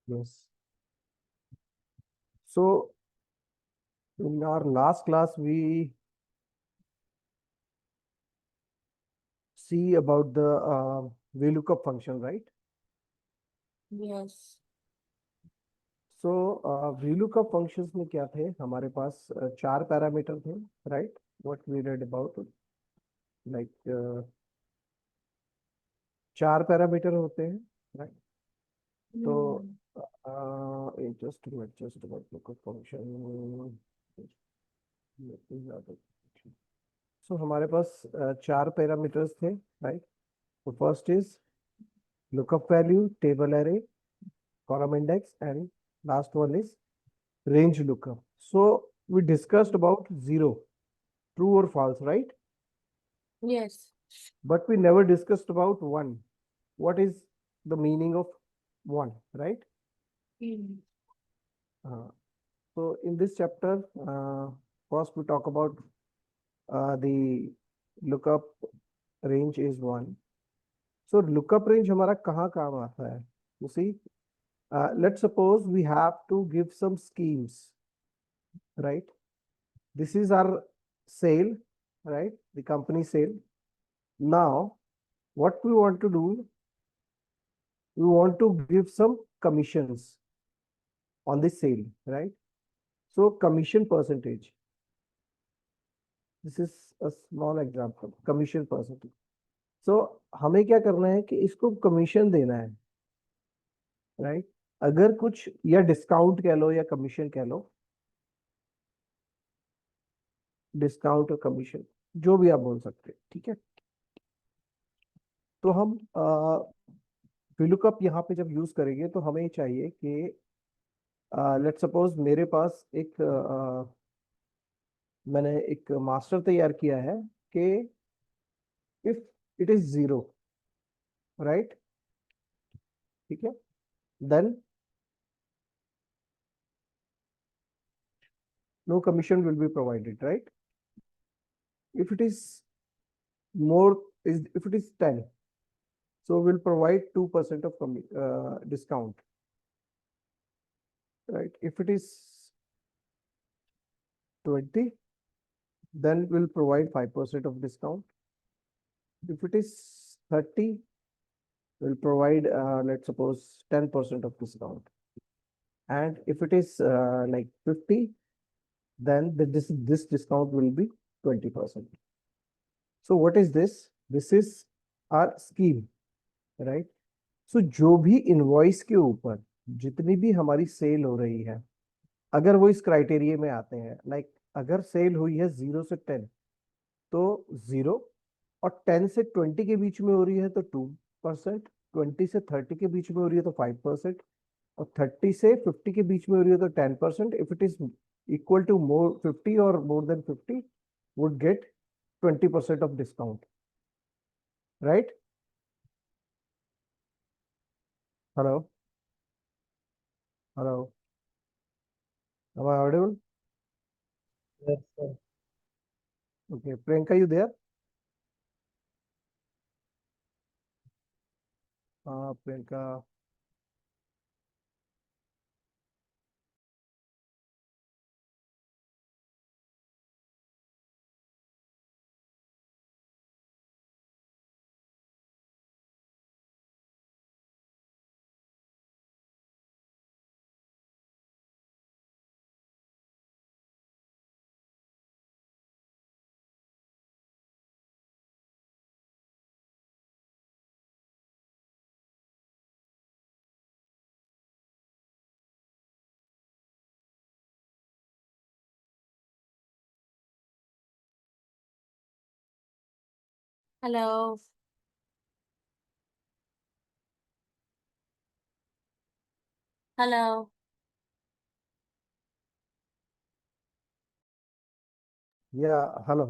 Yes. So in our last class, we see about the VLOOKUP function, right? Yes. So VLOOKUP functions में क्या थे हमारे पास चार parameter थे, right? What we read about like चार parameter होते हैं, right? तो just about lookup function. So हमारे पास चार पैरामीटर्स थे, right? So first is lookup value, table array, column index, and last one is range lookup. So we discussed about zero, true or false, right? Yes. But we never discussed about one. What is the meaning of one, right? So in this chapter, first we talk about the lookup range is one. So lookup range हमारा कहाँ काम आता है? You see, let's suppose we have to give some schemes, right? This is our sale, right? The company sale. Now, what we want to do, we want to give some commissions on the sale, right? So commission percentage. This is a small example, commission percentage. So हमें क्या करना है कि इसको commission देना है, right? अगर कुछ या डिस्काउंट कह लो या कमीशन कह लो, डिस्काउंट और कमीशन जो भी आप बोल सकते हैं, ठीक है? तो हम VLOOKUP यहाँ पे जब यूज करेंगे तो हमें चाहिए कि लेट्स सपोज मेरे पास एक मैंने एक मास्टर तैयार किया है कि if it is zero, right? ठीक है, then no commission will be provided, right? If it is more, if it is 10, so we'll provide 2% of discount, right? If it is 20, then we'll provide 5% of discount. If it is 30, we'll provide let's suppose 10% of discount. And if it is like 50, then this discount will be 20%. So what is this? This is our scheme, right? So जो भी invoice के ऊपर जितनी भी हमारी cell हो रही है, अगर वो इस क्राइटेरिया में आते हैं, लाइक अगर सेल हुई है 0 से 10, तो 0, और 10 से 20 के बीच में हो रही है तो 2%, 20 से 30 के बीच में हो रही है तो 5%, और 30 से 50 के बीच में हो रही है तो 10%. If it is equal to more 50 और more than 50 would get 20% of discount, right? Hello, hello, am I audible? Yes, sir. Okay, Priyanka, you there? Priyanka. Hello. Hello. Yeah, hello.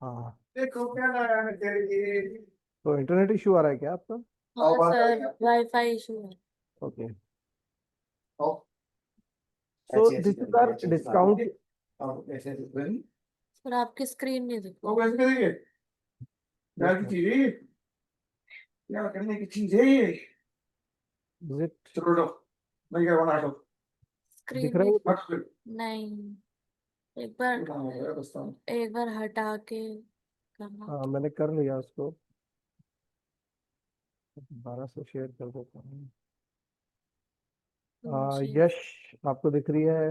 हाँ, देखो क्या लाया है तेरे लिए। तो इंटरनेट इशू आ रहा है क्या आपका? हाँ सर, वाईफाई इशू है। Okay, oh, so this is our discount. अब ऐसे बन सर आपकी स्क्रीन नहीं दिख वो कैसे करेंगे? क्या की चीज है? क्या करने की चीज है ये? Is it Scroll down. Make it one out of. Screen दिख रहा है? Not scroll. नहीं, एक बार हटा के करना। हाँ मैंने कर लिया उसको, दोबारा से शेयर कर देता हूँ। मुझे- यश आपको दिख रही है?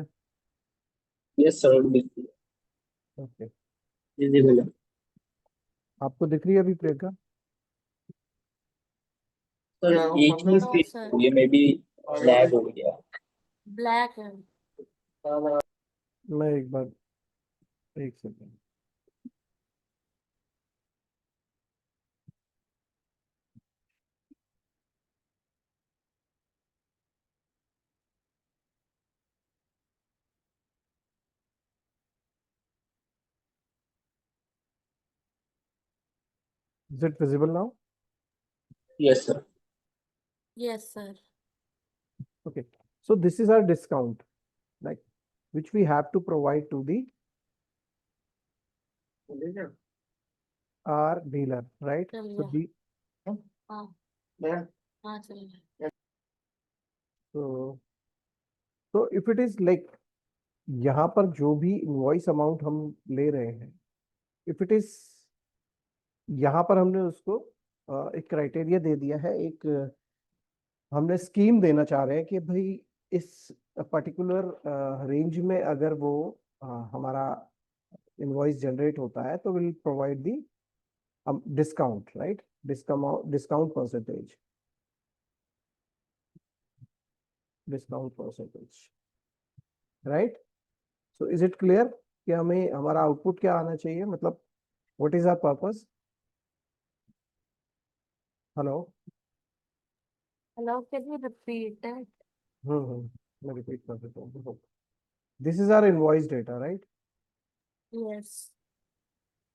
यस सर, बिल्कुल ओके, विजिबल है आपको दिख रही है अभी प्रियंका? सर। Yeah, एक ही नो स्क्रीन सर, हो गई, मे बी लैग हो गया। ब्लैक है। मैं एक बार, एक second. Is it visible now? Yes sir. Yes sir. Okay, so this is our discount, like which we have to provide to the our dealer, right? चल So गया। the हाँ Yeah. हाँ चल गया। so if it is like यहाँ पर जो भी इनवॉइस अमाउंट हम ले रहे हैं, इफ इट इज, यहाँ पर हमने उसको एक क्राइटेरिया दे दिया है, एक हमने स्कीम देना चाह रहे हैं कि भाई इस पर्टिकुलर रेंज में अगर वो हमारा इनवॉइस जनरेट होता है तो will provide the discount, right? Discount percentage, right? So is it clear कि हमें हमारा आउटपुट क्या आना चाहिए, मतलब what is our purpose? Hello? Hello, can you repeat it? मैं रिपीट कर देता हूँ। This is our invoice data, right? Yes.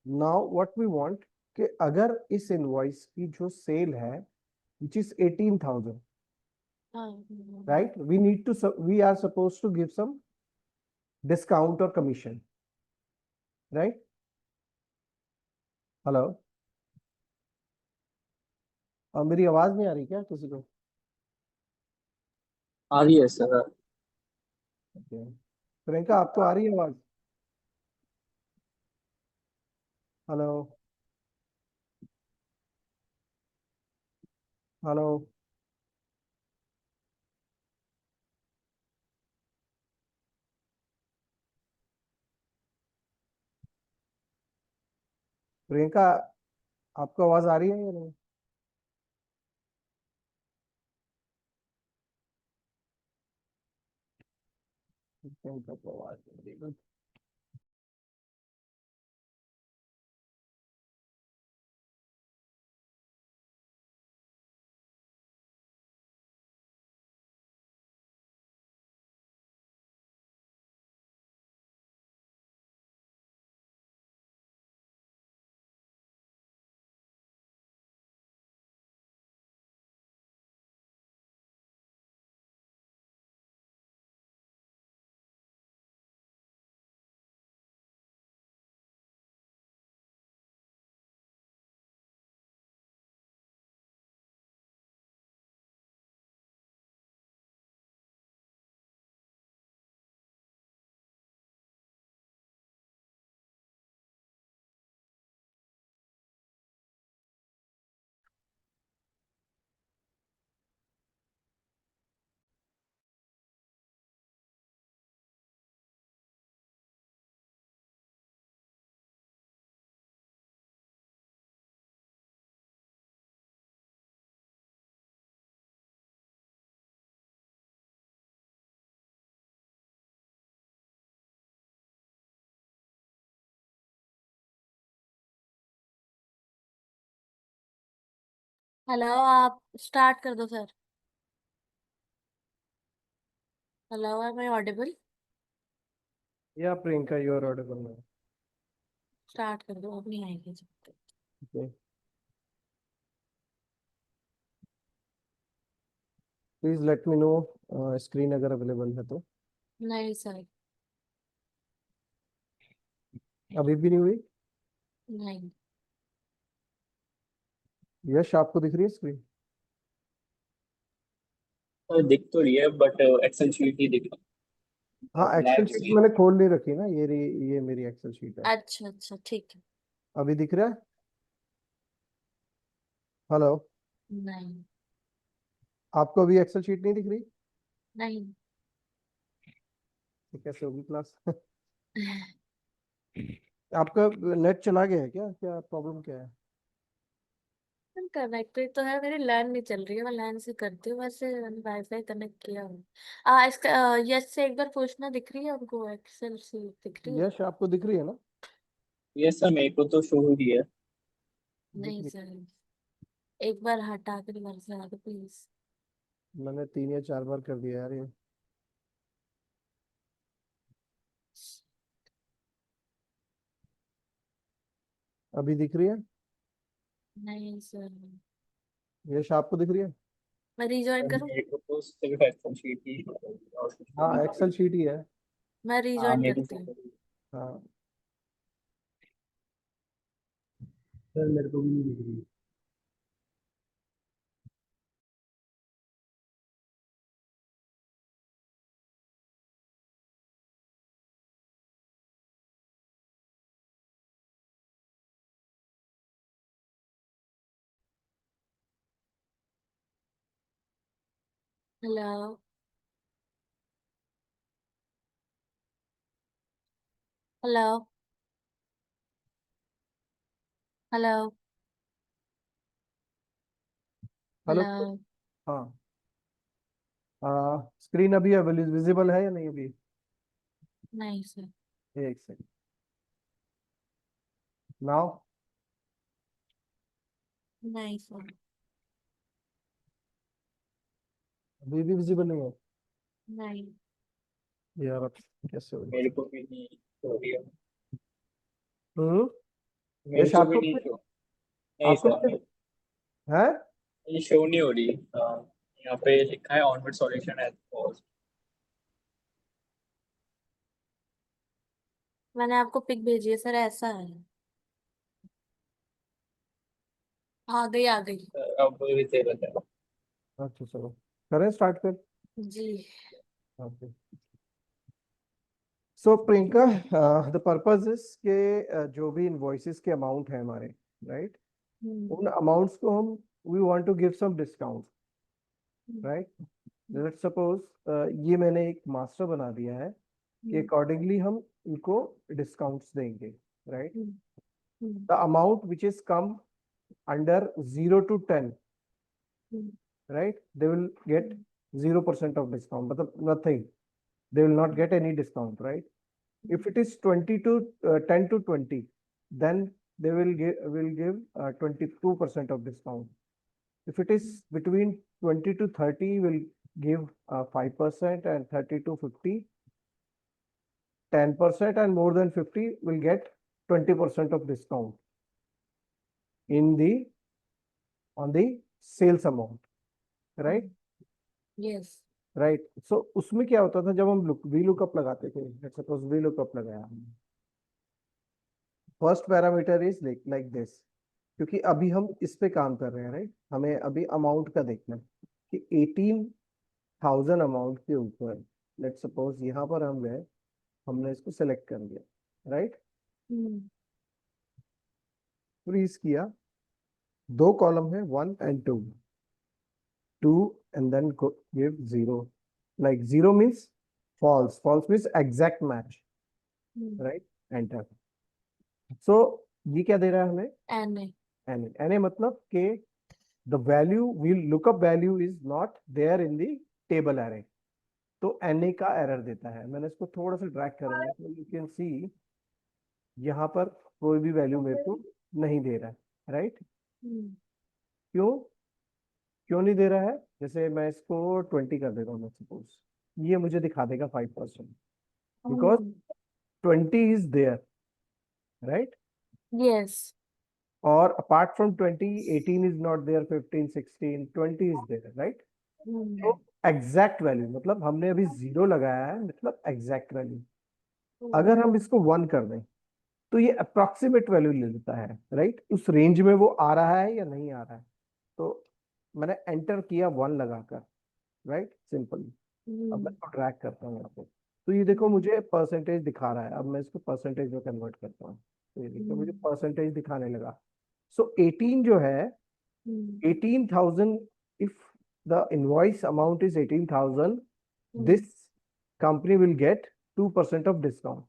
Now what we want कि अगर इस इनवॉइस की जो सेल है which is 18,000, right? We are supposed to give some discount or commission, right? Hello? मेरी आवाज नहीं आ रही क्या किसी को? आ रही है सर। Okay. प्रियंका आपको आ रही है आवाज? हेलो? हेलो? प्रियंका आपको आवाज आ रही है या नहीं? प्रियंका को आवाज नहीं आ रही। हेलो, आप स्टार्ट कर दो sir. Hello, am I audible? Yeah Priyanka you are audible now. Start कर दो, अब नहीं आएगी जब तक। Okay. Please let me know screen अगर अवेलेबल है तो। नहीं सर, अभी भी नहीं हुई? नहीं। यश आपको दिख रही है स्क्रीन? सर दिख तो रही है बट एक्सेल शीट ही दिख हाँ, रहा एक्सेल ब्लैक शीट से। मैंने खोल नहीं रखी ना, ये मेरी एक्सेल शीट है। अच्छा अच्छा ठीक है। अभी दिख रहा है? हेलो, नहीं आपको अभी एक्सेल शीट नहीं दिख रही? नहीं। ये कैसे होगी क्लास? आपका नेट चला गया है क्या? क्या प्रॉब्लम क्या है? कनेक्टेड तो है, मेरी लैन नहीं चल रही है, मैं लैन से करती हूँ, वैसे मैंने वाईफाई कनेक्ट किया हूँ। इसका यस से एक बार पूछना, दिख रही है उनको एक्सेल शीट दिख रही है? यश, आपको दिख रही है ना? ये सर मेरे को तो शो हो रही है। दिख नहीं रही सर, एक बार हटा कर घर से आगे प्लीज। है। मैंने 3 या 4 बार कर दिया यार ये। अभी दिख रही है? नहीं सर। यश, आपको दिख रही है? मैं रिज्वाइन सर करूँ? मेरे को तो सिर्फ एक्सेल शीट ही show हो रही है और कुछ भी हाँ, नहीं हो एक्सेल रही। शीट ही है। मैं हाँ रिज्वाइन मेरे को करती show हूँ। हो रही है। हाँ सर, मेरे को भी नहीं दिख रही। Hello hello hello hello. Hello. हाँ, स्क्रीन अभी विजिबल है या नहीं अभी? नहीं सर। एक सेकंड। नाउ? नहीं सर। अभी भी विजिबल नहीं है नहीं। यार, अब कैसे होगा? मेरे को भी नहीं show हो रही है। हम्म। मेरे यश, को भी आपको नहीं भी? शो। नहीं आपको सर भी है? ये शो नहीं हो रही। यहाँ पे लिखा है ऑनवर्ड सॉल्यूशन है। मैंने आपको पिक भेजी है सर, ऐसा है। आ गई आ गई। अब भी तेरह है। अच्छा, चलो करें स्टार्ट कर। जी। Okay. So Priyanka, the purpose is के जो भी इनवॉइसेस के अमाउंट है हमारे, राइट, उन हम्म अमाउंट्स को हम we want to give some discount, hmm right. Let's suppose ये मैंने एक मास्टर बना दिया है कि हम्म अकॉर्डिंगली हम इनको डिस्काउंट्स देंगे, right. Hmm hmm the amount which is come under 0 to 10, hmm right, they will get 0% of discount, but nothing, they will not get any discount, right. If it is 20 to 10 to 20, then they will give 22% of discount. If it is between 20 to 30, will give 5%, and 30 to 50 10%, and more than 50 will get 20% of discount in the on the sales amount, right. Yes. Right, so उसमें क्या होता था, जब हम V lookup लगाते थे, let's suppose V lookup लगाया, first parameter is like this, क्योंकि अभी हम इस पे काम कर रहे हैं, राइट, हमें अभी अमाउंट का देखना है कि 18,000 अमाउंट के ऊपर, लेट्स सपोज यहाँ पर हम गए, हमने इसको सेलेक्ट कर लिया, राइट, हम्म फ्रीज किया, 2 कॉलम है, 1 and 2, 2 and then give 0, like 0 means false means exact match, hmm right, enter. सो ये क्या दे रहा है हमें? N A. एन ए मतलब के the value we lookup value is not there in the table array, तो एन ए का error देता है। मैंने इसको थोड़ा सा ड्रैग करूंगा तो यू कैन सी यहाँ पर कोई भी वैल्यू मेरे को नहीं दे रहा है, राइट। हम्म क्यों? क्यों नहीं दे रहा है? जैसे मैं इसको 20 कर देता हूँ, सपोज ये मुझे दिखा देगा 5%, because 20 is there, right. Yes. और apart from 20, 18 is not there, 15, 16, 20 is there, right. तो एग्जैक्ट वैल्यू मतलब हमने अभी 0 लगाया है, मतलब एग्जैक्ट वैल्यू। अगर हम इसको 1 कर दें तो ये अप्रोक्सीमेट वैल्यू ले लेता है, राइट, उस रेंज में वो आ रहा है या नहीं आ रहा है। तो मैंने एंटर किया 1 लगाकर, राइट, सिंपल। अब मैं हम्म, इसको ड्रैग करता हूँ यहाँ पे, तो ये देखो मुझे परसेंटेज दिखा रहा है। अब मैं इसको परसेंटेज में कन्वर्ट करता हूँ, तो ये देखो मुझे परसेंटेज दिखाने लगा। सो 18 जो है, 18,000, if the invoice amount is 18,000, this company will get 2% of discount.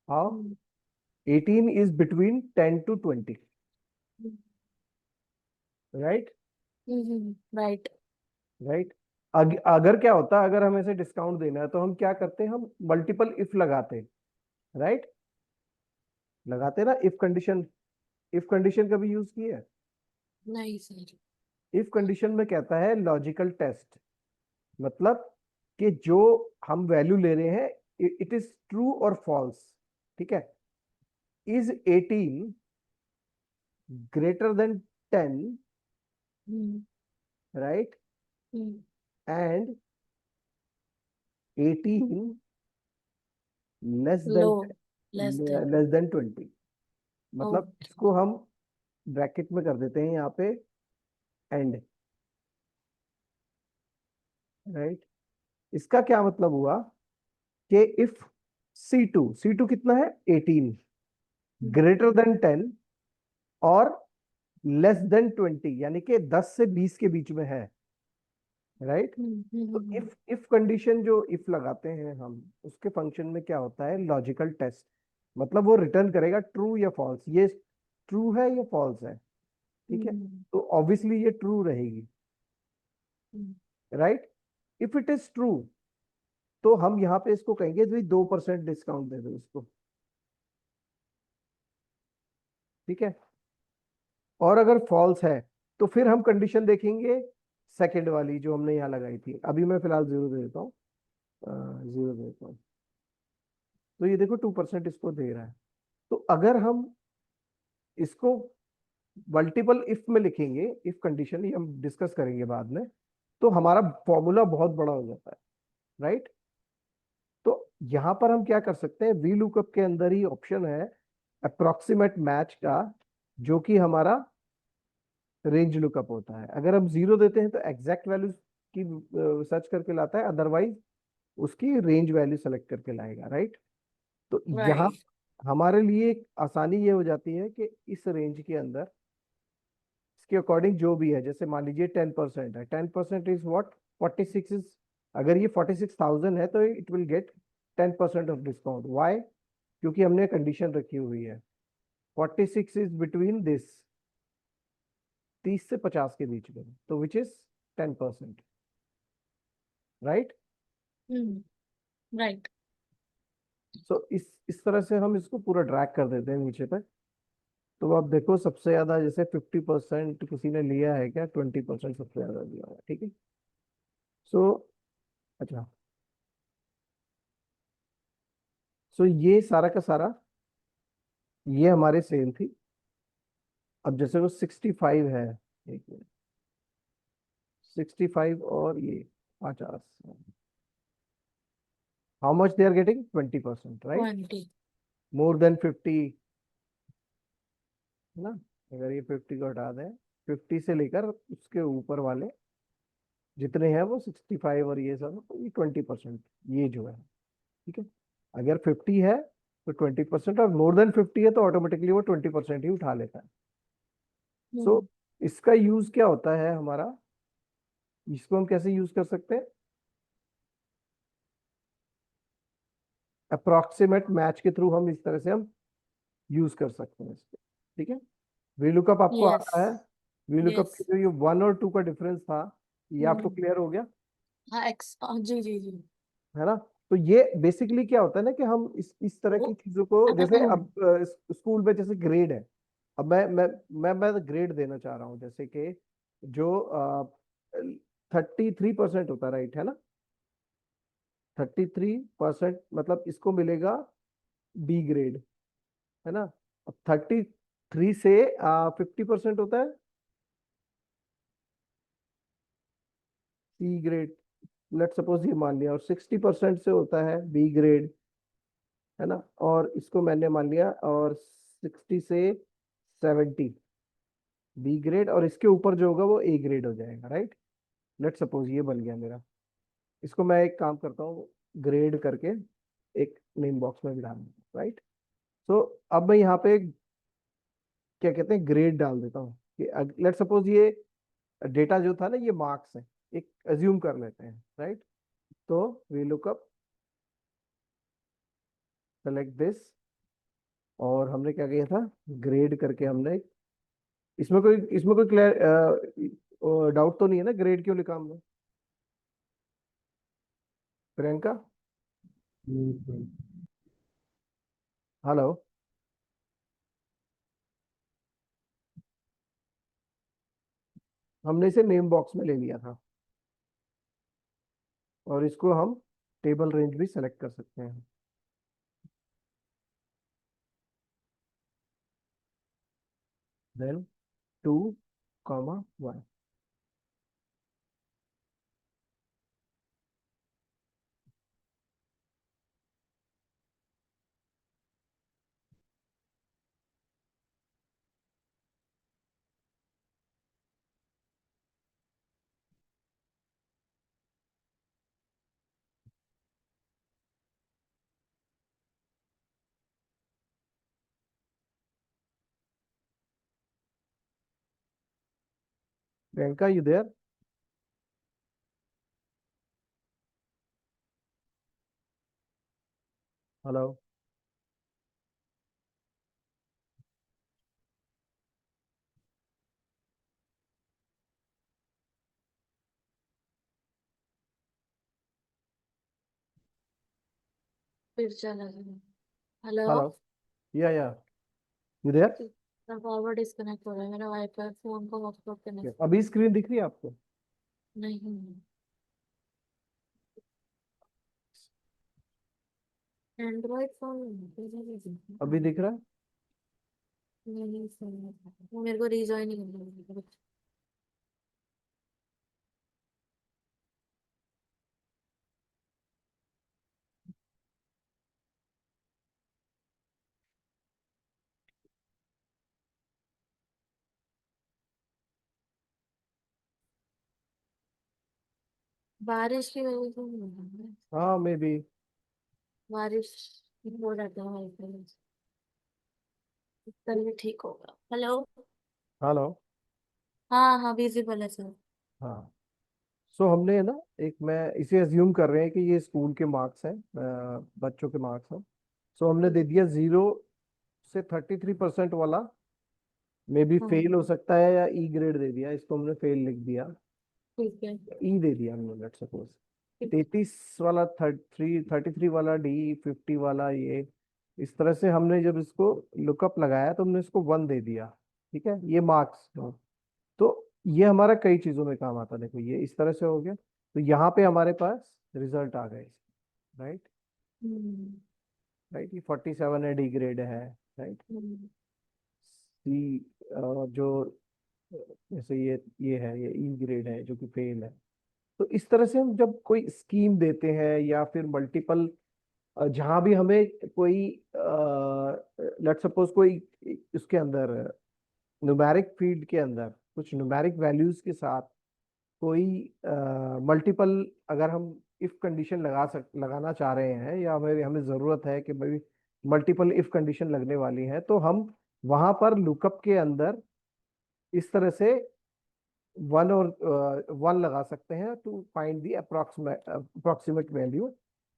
How? 18 is between 10 to 20, right? Right. Right? अगर क्या होता, अगर हमें से डिस्काउंट देना है तो हम क्या करते हैं, हम मल्टीपल इफ लगाते, राइट? लगाते ना इफ कंडीशन। इफ कंडीशन कभी यूज की है? नहीं सर। इफ कंडीशन में कहता है लॉजिकल टेस्ट, मतलब कि जो हम वैल्यू ले रहे हैं इट इज ट्रू और फॉल्स, ठीक है? Is 18 greater than 10, right? And 18 less low, than less than. Less than 20, मतलब इसको हम ब्रैकेट में कर देते हैं यहाँ पे एंड, राइट? इसका क्या मतलब हुआ कि इफ C2 कितना है 18 ग्रेटर देन 10 और लेस देन 20, यानी कि 10 से 20 के बीच में है, राइट? तो इफ कंडीशन जो इफ लगाते हैं हम, उसके फंक्शन में क्या होता है, लॉजिकल टेस्ट, मतलब वो रिटर्न करेगा ट्रू या फॉल्स, ये ट्रू है या फॉल्स है, ठीक है? तो ऑब्वियसली ये ट्रू रहेगी, right? If it is true तो हम यहाँ पे इसको कहेंगे 2% डिस्काउंट दे दो इसको, ठीक है? और अगर फॉल्स है तो फिर हम कंडीशन देखेंगे सेकंड वाली जो हमने यहाँ लगाई थी। अभी मैं फिलहाल 0 दे देता हूँ, 0 दे देता हूँ, तो ये देखो 2% इसको दे रहा है। तो अगर हम इसको मल्टीपल इफ में लिखेंगे, इफ कंडीशन ये हम डिस्कस करेंगे बाद में, तो हमारा फॉर्मूला बहुत बड़ा हो जाता है, राइट? तो यहां पर हम क्या कर सकते हैं, वी लुकअप के अंदर ही ऑप्शन है अप्रोक्सीमेट मैच का, जो कि हमारा रेंज लुकअप होता है। अगर हम 0 देते हैं तो एग्जैक्ट वैल्यू की सर्च करके लाता है, अदरवाइज उसकी रेंज वैल्यू सेलेक्ट करके लाएगा, राइट? तो यहाँ राइट। हमारे लिए एक आसानी ये हो जाती है कि इस रेंज के अंदर इसके अकॉर्डिंग जो भी है, जैसे मान लीजिए 10% है, 10% इज व्हाट, 46 इज, अगर ये 46,000 है तो it will get 10% off discount. Why? क्योंकि हमने कंडीशन रखी हुई है 46 इज बिटवीन दिस, 30 से 50 के बीच में, तो विच इज 10%, राइट? राइट। सो इस तरह से हम इसको पूरा ड्रैग कर देते हैं नीचे तक। तो आप देखो सबसे ज्यादा जैसे 50% किसी ने लिया है क्या, 20% सबसे ज्यादा लिया हुआ है, ठीक है? सो अच्छा, सो ये सारा का सारा ये हमारे सेल थी। अब जैसे वो 65 है, एक मिनट, 65 और ये 50, how much they are getting, 20%, right? 20। More than 50 ना, अगर ये 50 को हटा दें, 50 से लेकर उसके ऊपर वाले जितने हैं वो 65 और ये सब, तो ये 20% ये जो है, ठीक है? अगर 50 है तो 20%, और मोर देन 50 है तो ऑटोमेटिकली वो 20% ही उठा लेता है। सो इसका यूज क्या होता है हमारा, इसको हम कैसे यूज कर सकते हैं, अप्रोक्सीमेट मैच के थ्रू हम इस तरह से हम यूज कर सकते हैं इसको, ठीक है? वीलुकअप आपको यस। आता है? VLOOKUP yes. की जो ये 1 और 2 का डिफरेंस था, ये आपको क्लियर हो गया हाँ, जी जी जी। है ना? तो ये बेसिकली क्या होता है ना कि हम इस तरह की चीजों को, जैसे अब स्कूल में जैसे ग्रेड है, अब मैं ग्रेड देना चाह रहा हूँ, जैसे कि जो 33% होता, राइट है ना? 33% मतलब इसको मिलेगा बी ग्रेड, है ना? अब 33 से 50% होता है सी ग्रेड, लेट सपोज ये मान लिया, और 60% से होता है बी ग्रेड, है ना? और इसको मैंने मान लिया, और 60 से 70 बी ग्रेड, और इसके ऊपर जो होगा वो ए ग्रेड हो जाएगा, राइट? लेट सपोज ये बन गया मेरा, इसको मैं एक काम करता हूँ, ग्रेड करके एक नेम बॉक्स में भी डाल दूँ, राइट। तो अब मैं यहाँ पे क्या कहते हैं ग्रेड डाल देता हूँ कि लेट सपोज ये डेटा जो था ना ये मार्क्स है, एक अज्यूम कर लेते हैं, राइट। तो we look up, select this, और हमने क्या किया था, ग्रेड करके हमने इसमें कोई क्लियर डाउट तो नहीं है ना, ग्रेड क्यों लिखा हमने, प्रियंका? हेलो? हमने इसे नेम बॉक्स में ले लिया था, और इसको हम टेबल रेंज भी सेलेक्ट कर सकते हैं। Then 2, 1। Priyanka, you there? Hello? फिर चला गया। हेलो। हेलो? या यू देयर? पावर डिस्कनेक्ट हो रहा है, मेरा वाईफाई फोन को हॉटस्पॉट कनेक्ट अभी स्क्रीन दिख रही है आपको? नहीं। एंड्रॉइड फोन अभी दिख रहा है? नहीं फोन, वो मेरे को रीजॉइन ही करना है। बारिश की वजह से नहीं हो रहा है। हाँ, मे बी। बारिश हो जाता है वाईफाई, तभी ठीक होगा। हेलो। हेलो? हाँ हाँ, विजिबल है सर। हाँ। सो हमने ना, एक मैं इसे अज्यूम कर रहे हैं कि ये स्कूल के मार्क्स हैं, बच्चों के मार्क्स हैं। सो हमने दे दिया 0 से 33% वाला, मे बी हाँ फेल हो सकता है, या ई ग्रेड दे दिया, इसको हमने फेल लिख दिया, ठीक है। ई दे दिया हमने, लेट सपोज। ठीक। 33 वाला 33 वाला डी, 50 वाला ये, इस तरह से हमने जब इसको लुकअप लगाया तो हमने इसको 1 दे दिया। ठीक है, ये मार्क्स। तो ये हमारा कई चीजों में काम आता है, देखो ये इस तरह से हो गया, तो यहाँ पे हमारे पास रिजल्ट आ गए, राइट। हम्म, राइट, ये 47 है, डी ग्रेड है, राइट। हम्म, सी जो जैसे ये है, ये ई ग्रेड है जो कि फेल है। तो इस तरह से हम जब कोई स्कीम देते हैं या फिर मल्टीपल, जहां भी हमें कोई लेट सपोज कोई उसके अंदर न्यूमेरिक फील्ड के अंदर कुछ न्यूमेरिक वैल्यूज के साथ कोई मल्टीपल, अगर हम इफ कंडीशन लगाना चाह रहे हैं, या हमें हमें जरूरत है कि भाई मल्टीपल इफ कंडीशन लगने वाली है, तो हम वहां पर लुकअप के अंदर इस तरह से 1 लगा सकते हैं to find the approximate value.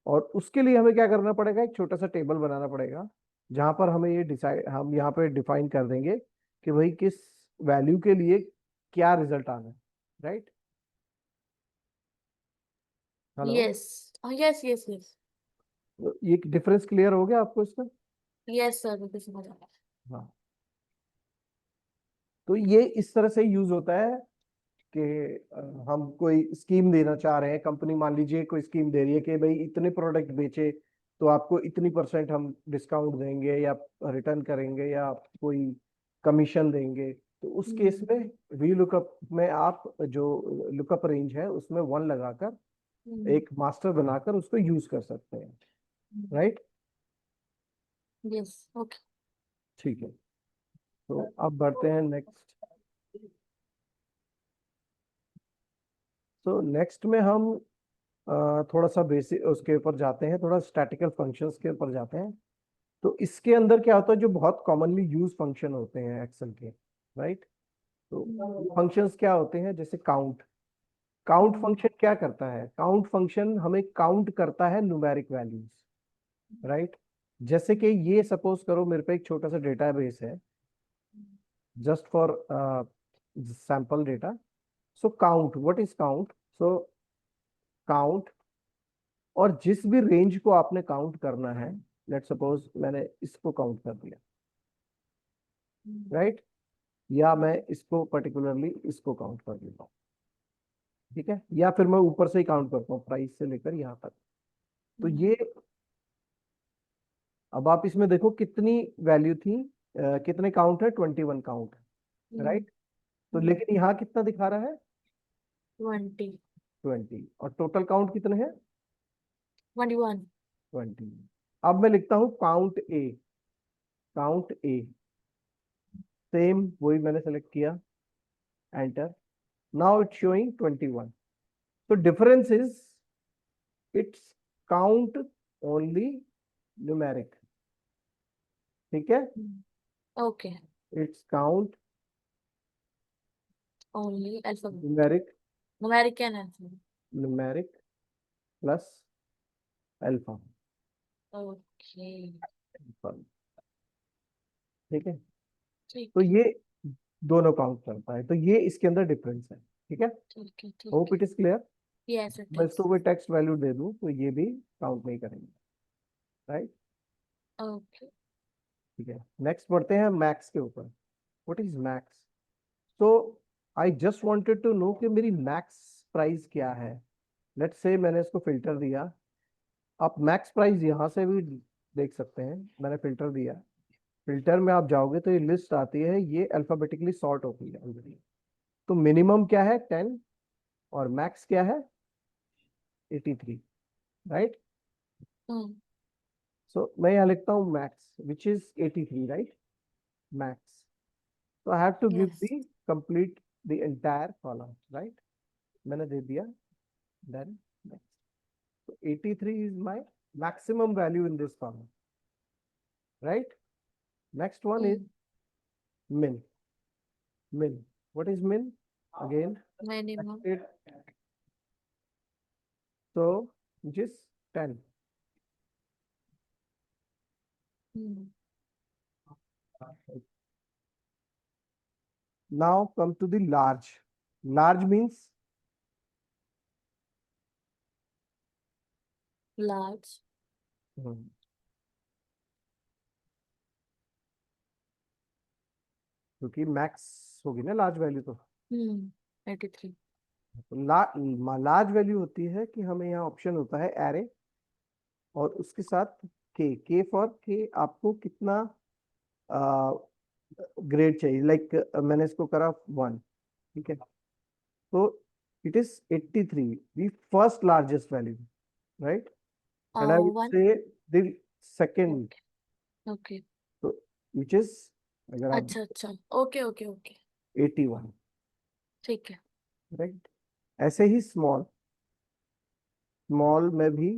और उसके लिए हमें क्या करना पड़ेगा, एक छोटा सा टेबल बनाना पड़ेगा, जहां पर हमें ये डिसाइड, हम यहाँ पे डिफाइन कर देंगे कि भाई किस वैल्यू के लिए क्या रिजल्ट आना है, right. Hello? Yes yes yes yes. ये डिफरेंस क्लियर हो गया आपको इसका? यस सर, बिल्कुल समझ आ गया। हाँ। तो ये इस तरह से यूज होता है कि हम कोई स्कीम देना चाह रहे हैं, कंपनी मान लीजिए कोई स्कीम दे रही है कि भाई इतने प्रोडक्ट बेचे तो आपको इतनी % हम डिस्काउंट देंगे, या रिटर्न करेंगे, या कोई कमीशन देंगे। तो उस केस हम्म, में वी लुकअप में आप जो लुकअप रेंज है उसमें 1 लगाकर हम्म, एक मास्टर बनाकर उसको यूज कर सकते हैं, राइट। Yes okay. ठीक है, तो अब बढ़ते हैं नेक्स्ट। तो नेक्स्ट में हम थोड़ा सा बेसिक उसके ऊपर जाते हैं, थोड़ा स्टैटिकल फंक्शंस के ऊपर जाते हैं। तो इसके अंदर क्या होता है, जो बहुत कॉमनली यूज फंक्शन होते हैं एक्सेल के, राइट? तो फंक्शंस क्या होते हैं, जैसे काउंट। काउंट फंक्शन क्या करता है? काउंट फंक्शन हमें काउंट करता है न्यूमेरिक वैल्यूज, राइट? जैसे कि ये सपोज करो मेरे पे एक छोटा सा डेटाबेस है, just for sample data. So count, what is count? So count, और जिस भी रेंज को आपने काउंट करना है, लेट सपोज मैंने इसको काउंट कर दिया, राइट? या मैं इसको पर्टिकुलरली इसको काउंट कर देता हूँ, ठीक है? या फिर मैं ऊपर से ही काउंट करता हूँ, प्राइस से लेकर यहाँ तक। तो ये अब आप इसमें देखो कितनी वैल्यू थी, कितने काउंट है? 21 काउंट, राइट? तो लेकिन यहाँ कितना दिखा रहा है? 20, 20, और टोटल काउंट कितने हैं? 21. 20। अब मैं लिखता हूं काउंट ए, काउंट ए, सेम वही मैंने सेलेक्ट किया, एंटर। Now it's showing 21। तो difference is it's count only numeric, ठीक है? Okay, it's count only alphabet. Numeric, American alphabet. Numeric plus alpha, Okay, ठीक है? ठीक तो ये दोनों काउंट करता है, तो ये इसके अंदर डिफरेंस है, ठीक है? ठीक है ठीक होप है. It is clear. Yes, it मैं is. इसको कोई टेक्स्ट वैल्यू दे दूं तो ये भी काउंट नहीं करेंगे, राइट? Okay. ठीक है, नेक्स्ट बढ़ते हैं मैक्स के ऊपर। What is max? तो I just wanted to know कि मेरी मैक्स प्राइस क्या है। लेट्स से मैंने इसको फिल्टर दिया, आप मैक्स प्राइस यहाँ से भी देख सकते हैं, मैंने फिल्टर दिया। फिल्टर में आप जाओगे तो ये लिस्ट आती है, ये अल्फाबेटिकली सॉर्ट होती है ऑलरेडी। तो मिनिमम क्या है? 10, और मैक्स क्या है? 83, राइट? Hmm. सो मैं यहाँ लिखता हूँ max which is 83, right? Max. So I have to give Yes. the complete the entire column, right? मैंने दे दिया, then next. So 83 is my maximum value in this column, right? Next one is min. Min. What is min? Again, Minimum. it. So which is 10. Hmm. Now come to the large. Large means Large. क्योंकि max होगी ना large value, तो 83. Large value होती है कि हमें यहाँ option होता है एरे, और उसके साथ के फॉर के आपको कितना ग्रेड चाहिए, लाइक मैंने इसको करा 1, ठीक है? तो it is 83, the first largest value, right? And I would 1. से द सेकंड, Okay. तो विच इज, अगर आप अच्छा अच्छा. Okay okay okay. 81, ठीक है. राइट? ऐसे ही स्मॉल, स्मॉल में भी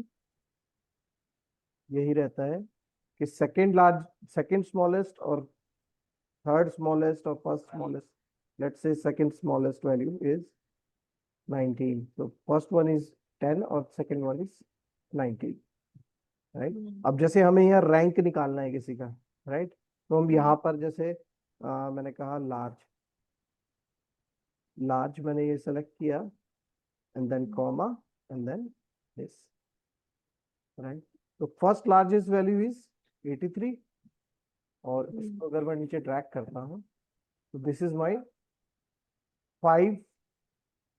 यही रहता है कि सेकंड लार्ज, सेकंड स्मॉलेस्ट और third smallest or first smallest. Let's say second smallest value is 19. So first one is 10 और second one is 19, right? अब जैसे हमें यहाँ रैंक निकालना है किसी का, right? तो हम यहाँ पर जैसे मैंने कहा लार्ज, लार्ज मैंने ये सेलेक्ट किया, and then comma, and then this, right? तो फर्स्ट लार्जेस्ट वैल्यू इज 83, और इसको अगर मैं नीचे ड्रैग करता हूँ तो this is my 5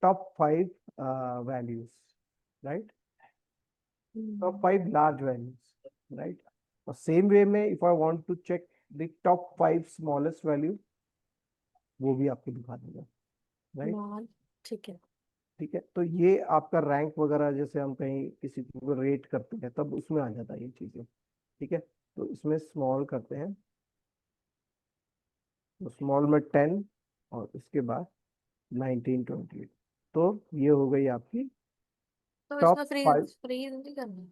top 5 values, right? Top 5 large values, right? और same way में if I want to check the top 5 smallest value, वो भी आपको दिखा देगा, right? Large. ठीक है. ठीक है, तो ये आपका रैंक वगैरह जैसे हम कहीं किसी को रेट करते हैं तब उसमें आ जाता है ये चीजें, ठीक है? तो इसमें स्मॉल करते हैं, तो स्मॉल में 10 और उसके बाद 19, 28, तो ये हो गई आपकी तो टॉप इसमें 5 फ्रीज नहीं करना।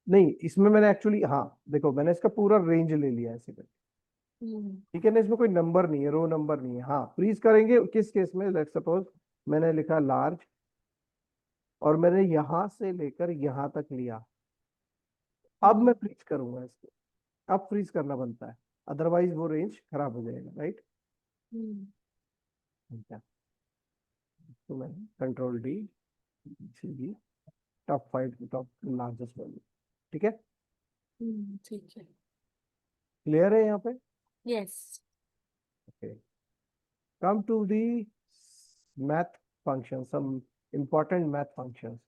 नहीं, इसमें मैंने एक्चुअली, हाँ देखो, मैंने इसका पूरा रेंज ले लिया है इसी पे। ठीक है ना, इसमें कोई नंबर नहीं है, रो नंबर नहीं है। हाँ, फ्रीज करेंगे किस केस में, लेट्स सपोज मैंने लिखा लार्ज और मैंने यहां से लेकर यहां तक लिया, अब मैं फ्रीज करूंगा इसको, अब फ्रीज करना बनता है, अदरवाइज वो रेंज खराब हो जाएगा, राइट। ठीक है, तो मैं control D, C, top 5 top largest value. ठीक है, ठीक है। क्लियर है यहाँ पे। Yes. Okay, come to the math function, some important math functions.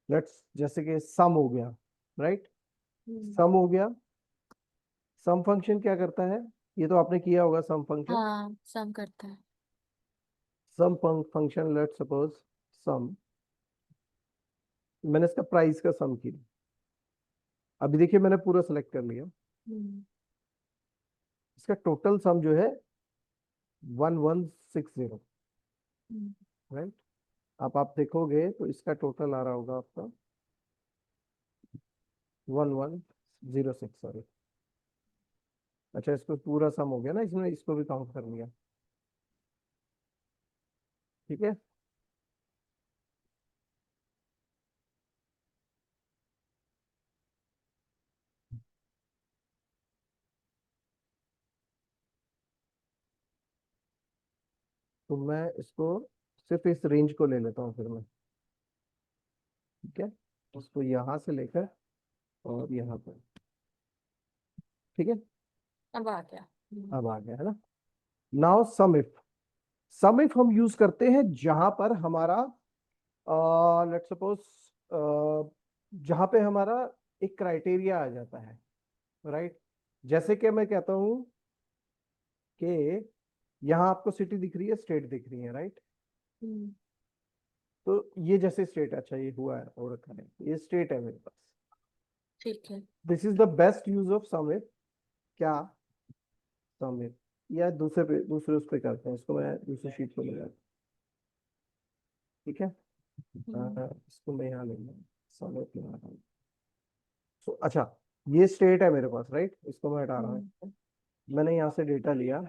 Let's, जैसे कि सम हो गया, राइट। सम हो गया, सम फंक्शन क्या करता है, ये तो आपने किया होगा सम फंक्शन। हाँ, सम करता है। सम फंक्शन, लेट्स सपोज सम, मैंने इसका प्राइस का सम किया। अभी देखिए मैंने पूरा सेलेक्ट कर लिया, इसका टोटल सम जो है 1160, राइट। अब आप देखोगे तो इसका टोटल आ रहा होगा आपका 1106, सॉरी। अच्छा, इसको पूरा सम हो गया ना, इसमें इसको भी काउंट कर लिया। ठीक है, तो मैं इसको सिर्फ इस रेंज को ले लेता हूँ फिर मैं। ठीक है, उसको यहाँ से लेकर और यहाँ पर। ठीक है, अब आ गया। अब आ गया है ना। नाउ सम इफ हम यूज करते हैं जहां पर हमारा, लेट्स सपोज, जहां पे हमारा एक क्राइटेरिया आ जाता है, राइट। जैसे कि मैं कहता हूं कि यहाँ आपको सिटी दिख रही है, स्टेट दिख रही है, राइट। तो ये जैसे स्टेट, अच्छा ये हुआ है और रखा है, ये स्टेट है मेरे पास। ठीक है। This is the best use of sum if. क्या, सम इफ, या दूसरे उस पे करते हैं इसको, मैं दूसरी शीट पे ले जाता हूं। ठीक है, इसको मैं यहाँ लेंगे, सम इफ लगा रहा हूं। So, अच्छा, ये स्टेट है मेरे पास, राइट। इसको मैं हटा रहा हूँ। मैंने यहाँ से डेटा लिया,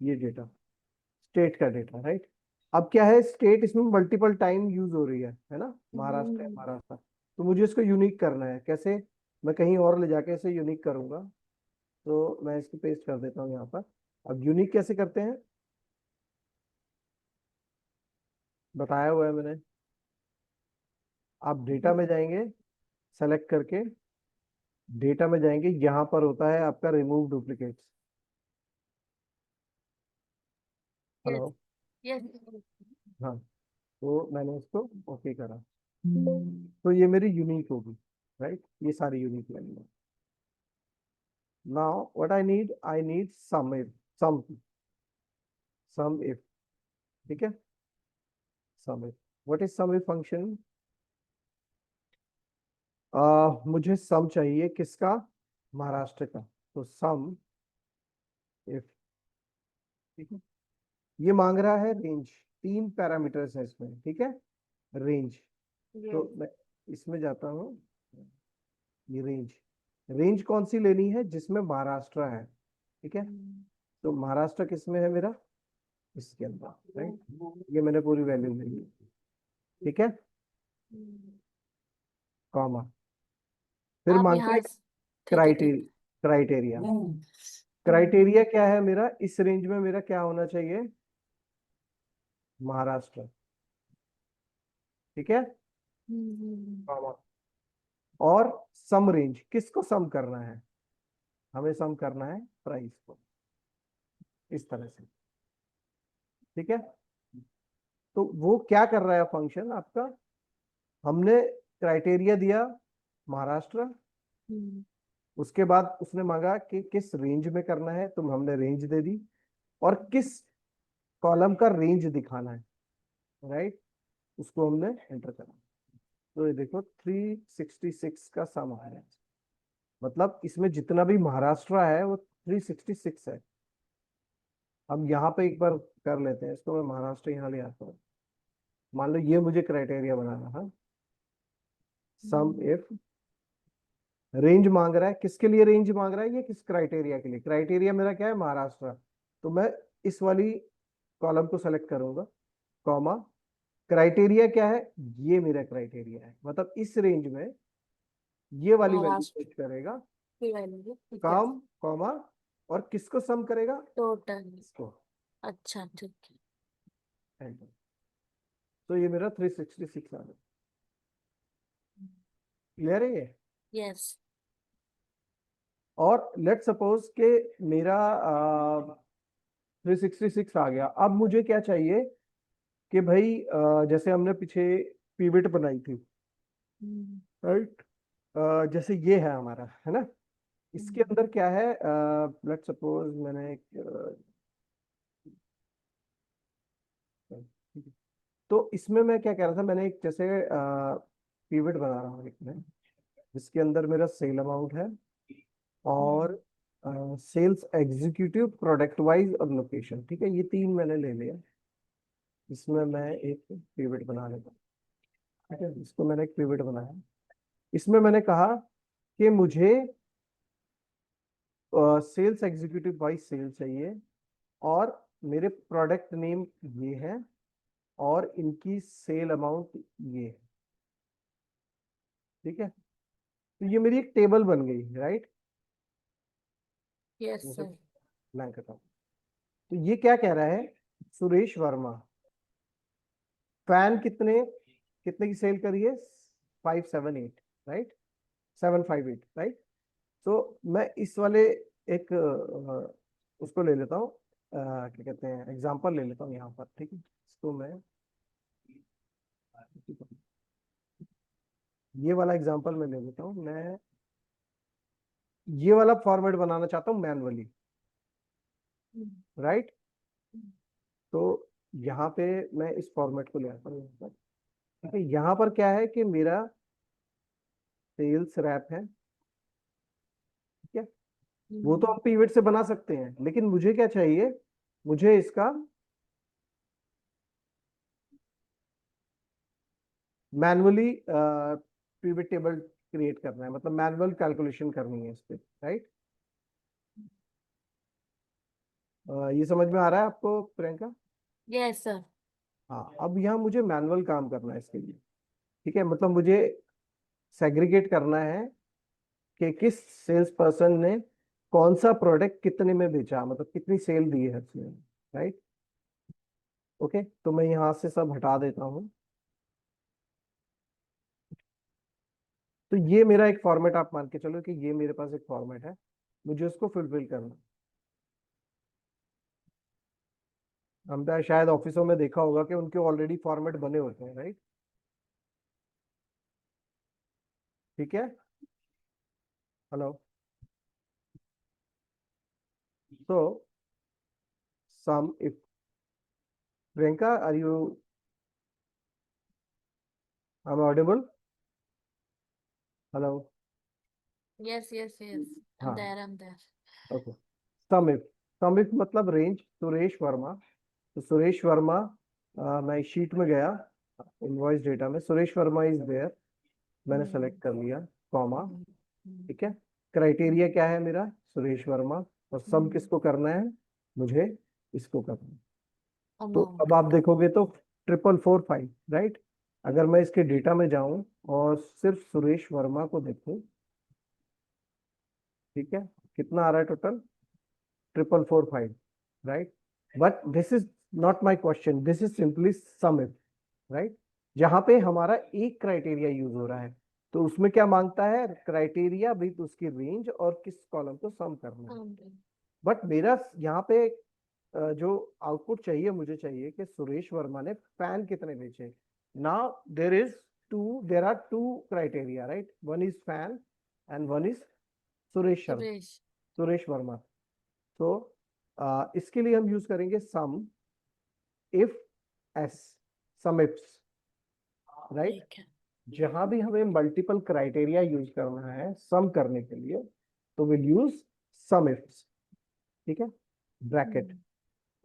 ये डेटा स्टेट का डेटा, राइट। अब क्या है, स्टेट इसमें मल्टीपल टाइम यूज हो रही है ना, महाराष्ट्र है, महाराष्ट्र। तो मुझे इसको यूनिक करना है, कैसे, मैं कहीं और ले जाके इसे यूनिक करूंगा। तो मैं इसको पेस्ट कर देता हूँ यहाँ पर। अब यूनिक कैसे करते हैं, बताया हुआ है मैंने। आप डेटा में जाएंगे, सेलेक्ट करके डेटा में जाएंगे, यहाँ पर होता है आपका remove duplicates. Yes. Hello, yes. हाँ, तो मैंने इसको ओके करा, तो ये मेरी यूनिक होगी, राइट। ये सारी यूनिक लगेंगे। Now what I need sum if, sum sum if. ठीक है, sum if, what is sum if function. मुझे सम चाहिए किसका, महाराष्ट्र का। तो सम इफ, ठीक है, ये मांग रहा है रेंज, 3 पैरामीटर्स है इसमें, ठीक है, रेंज। तो मैं इसमें जाता हूँ, ये रेंज, रेंज कौन सी लेनी है, जिसमें महाराष्ट्र है। ठीक है, तो महाराष्ट्र किस में है मेरा, इसके अंदर, राइट। ये मैंने पूरी वैल्यू ले ली। ठीक है, कॉमा, फिर आप मांगते यहाँ हैं ठीक है, ठीक क्राइटेरिया। है। क्राइटेरिया क्या है मेरा, इस रेंज में मेरा क्या होना चाहिए, महाराष्ट्र। ठीक है, कॉमा, और सम रेंज, किसको सम करना है, हमें सम करना है प्राइस को, इस तरह से। ठीक है, तो वो क्या कर रहा है फंक्शन आपका, हमने क्राइटेरिया दिया महाराष्ट्र, उसके बाद उसने मांगा कि किस रेंज में करना है, तो हमने रेंज दे दी, और किस कॉलम का रेंज दिखाना है, राइट, उसको हमने एंटर करना। तो ये देखो 366 का सम आ रहा है, मतलब इसमें जितना भी महाराष्ट्र है वो 366 है। हम यहाँ पे एक बार कर लेते हैं इसको, मैं महाराष्ट्र यहाँ ले आता हूँ। मान लो ये मुझे क्राइटेरिया बनाना है, सम इफ रेंज मांग रहा है, किसके लिए रेंज मांग रहा है, ये किस क्राइटेरिया के लिए, क्राइटेरिया मेरा क्या है, महाराष्ट्र। तो मैं इस वाली कॉलम को सेलेक्ट करूंगा, कॉमा क्राइटेरिया क्या है, ये मेरा क्राइटेरिया है, मतलब इस रेंज में ये वाली वैल्यू महाराष्ट्र सर्च करेगा, की वैल्यू ठीक है। काम कॉमा और किसको सम करेगा, टोटल। इसको, अच्छा ठीक है। एंटर। तो ये मेरा 366 आ गया। क्लियर है ये। यस। और लेट सपोज के मेरा 366 आ गया। अब मुझे क्या चाहिए कि भाई जैसे हमने पीछे पिवट बनाई थी, राइट, जैसे ये है हमारा, है ना, इसके अंदर क्या है, लेट सपोज मैंने एक तो इसमें मैं क्या कह रहा था, मैंने एक जैसे पिवट बना रहा हूँ एक में, जिसके अंदर मेरा सेल अमाउंट है और सेल्स एग्जीक्यूटिव, प्रोडक्ट वाइज और लोकेशन, ठीक है, ये तीन मैंने ले लिया। इसमें मैं एक पिवट बना लेता हूँ, ठीक है, इसको मैंने एक पिवट बनाया। इसमें मैंने कहा कि मुझे सेल्स एग्जीक्यूटिव वाइज सेल चाहिए और मेरे प्रोडक्ट नेम ये है और इनकी सेल अमाउंट ये है, ठीक है। तो ये मेरी एक टेबल बन गई, राइट, यस जैसे सर। ब्लैंक करता हूँ। तो ये क्या कह रहा है, सुरेश वर्मा फैन कितने कितने की सेल करी है, 578, राइट, 758, राइट। तो मैं इस वाले एक उसको ले लेता हूँ, क्या कहते हैं, एग्जांपल ले लेता हूँ यहाँ पर, ठीक है। इसको मैं ये वाला एग्जांपल मैं ले लेता हूँ, मैं ये वाला फॉर्मेट बनाना चाहता हूँ मैनुअली, राइट। तो यहाँ पे मैं इस फॉर्मेट को ले आता हूँ यहाँ पर, ठीक है। यहाँ पर क्या है कि मेरा सेल्स रैप है, ठीक है, वो तो हम पिवट से बना सकते हैं, लेकिन मुझे क्या चाहिए, मुझे इसका मैनुअली पिवट टेबल क्रिएट करना है, मतलब मैनुअल कैलकुलेशन करनी है इस पे, राइट। ये समझ में आ रहा है आपको प्रियंका। Yes sir. हाँ, अब यहाँ मुझे मैनुअल काम करना है इसके लिए, ठीक है, मतलब मुझे सेग्रीगेट करना है कि किस सेल्स पर्सन ने कौन सा प्रोडक्ट कितने में बेचा, मतलब कितनी सेल दी है उसने, राइट। ओके, तो मैं यहाँ से सब हटा देता हूँ। तो ये मेरा एक फॉर्मेट, आप मान के चलो कि ये मेरे पास एक फॉर्मेट है, मुझे उसको फुलफिल करना। हमने शायद ऑफिसों में देखा होगा कि उनके ऑलरेडी फॉर्मेट बने होते हैं, राइट, ठीक है। हेलो, तो sum if, Priyanka are you, I am audible, hello, yes yes yes. हाँ, I am there. Okay. Sum if मतलब रेंज सुरेश वर्मा, तो सुरेश वर्मा, मैं शीट में गया, इनवॉइस डेटा में सुरेश वर्मा इज देयर, मैंने सेलेक्ट कर लिया, कॉमा, ठीक है। क्राइटेरिया क्या है मेरा, सुरेश वर्मा, और सम किसको करना है, मुझे इसको करना है। तो अब आप देखोगे तो 4445, राइट। अगर मैं इसके डेटा में जाऊं और सिर्फ सुरेश वर्मा को देखूं, ठीक है, कितना आ रहा है total, 4445, right. But this is not my question, this is simply some if, right, जहां पे हमारा एक क्राइटेरिया यूज हो रहा है, तो उसमें क्या मांगता है, क्राइटेरिया विद उसकी रेंज और किस कॉलम को सम करना है। बट मेरा यहाँ पे जो आउटपुट चाहिए, मुझे चाहिए कि सुरेश वर्मा ने फैन कितने बेचे। Now there are two criteria, right, one is fan and one is Suresh Sharma, Suresh. Suresh Verma. तो इसके लिए हम यूज करेंगे sum if S, sum ifs, right. ठीक है। जहां भी हमें मल्टीपल क्राइटेरिया यूज करना है सम करने के लिए, तो विल यूज सम इफ्स, ठीक है, ब्रैकेट।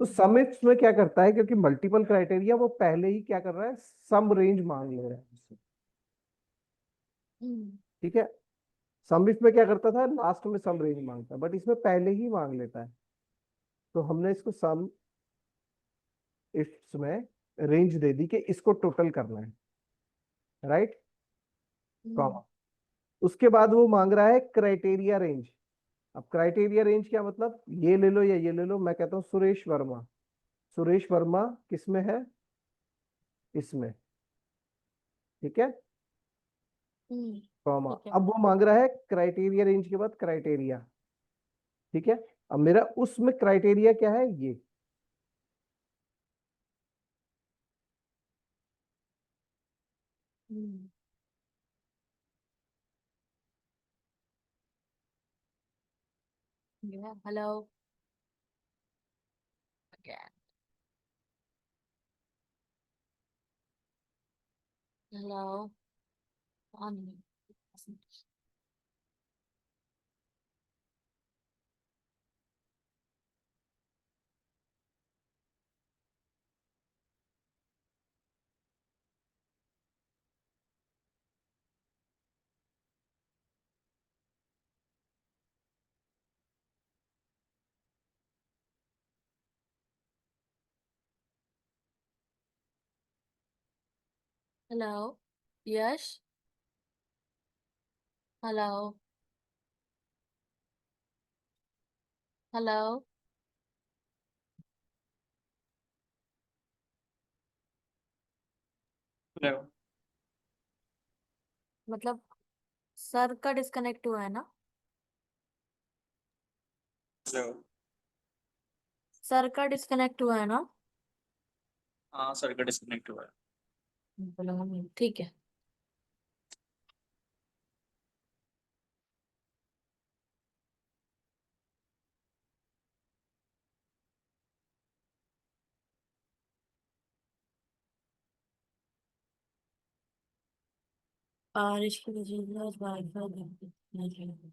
तो सम इफ्स में क्या करता है, क्योंकि मल्टीपल क्राइटेरिया, वो पहले ही क्या कर रहा है, सम रेंज मांग ले रहा है, ठीक है। सम इफ में क्या करता था, लास्ट में सम रेंज मांगता, बट इसमें पहले ही मांग लेता है, तो हमने इसको सम इसमें रेंज दे दी कि इसको टोटल करना है, राइट, कॉमा। उसके बाद वो मांग रहा है क्राइटेरिया रेंज। अब क्राइटेरिया रेंज क्या मतलब, ये ले लो या ये ले लो, मैं कहता हूँ सुरेश वर्मा, सुरेश वर्मा किसमें है, इसमें, ठीक है, कॉमा। ठीक है। अब वो मांग रहा है क्राइटेरिया रेंज के बाद क्राइटेरिया, ठीक है। अब मेरा उसमें क्राइटेरिया क्या है, ये, hello again. Hello. On. Hello. Yes. Hello. Hello. Hello. मतलब सर का डिस्कनेक्ट हुआ है ना, Hello. सर का डिस्कनेक्ट हुआ है ना। हाँ सर का डिस्कनेक्ट हुआ है। बोलो ठीक है। बारिश की वजह से आज वाईफाई नहीं है।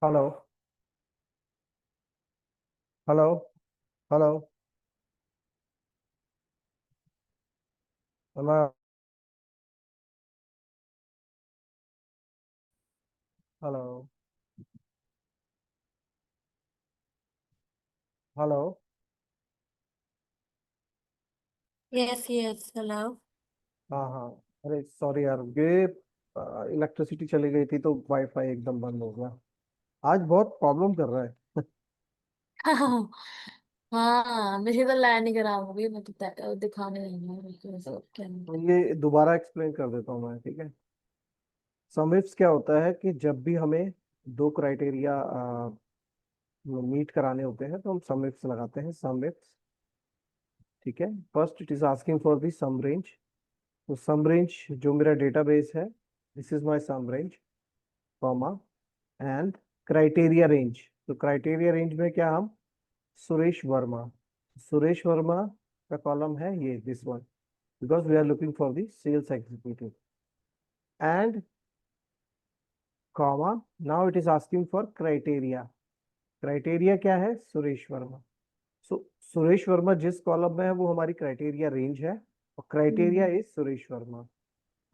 Hello, hello, hello, hello, hello, hello. Yes yes hello. हाँ हाँ, अरे सॉरी यार, ये इलेक्ट्रिसिटी चली गई थी तो वाईफाई एकदम बंद हो गया। आज बहुत प्रॉब्लम कर रहा है। हाँ मेरी तो लाइन ही खराब हो गई, मैं तो दिखाने नहीं क्या नहीं। तो ये दोबारा एक्सप्लेन कर देता हूँ मैं, ठीक है। सम इफ्स क्या होता है कि जब भी हमें दो क्राइटेरिया मीट कराने होते हैं तो हम सम इफ्स लगाते हैं, सम इफ्स, ठीक है। First it is asking for the sum range, तो सम रेंज जो मेरा डेटाबेस है, this is my sum range, comma, and criteria range, तो क्राइटेरिया रेंज में क्या, हम सुरेश वर्मा, सुरेश वर्मा का कॉलम है ये, this one, because we are looking for the sales executive, and comma. Now it is asking for criteria. Criteria क्या है? Suresh Verma. So Suresh Verma जिस कॉलम में है वो हमारी क्राइटेरिया रेंज है और criteria is Suresh Verma.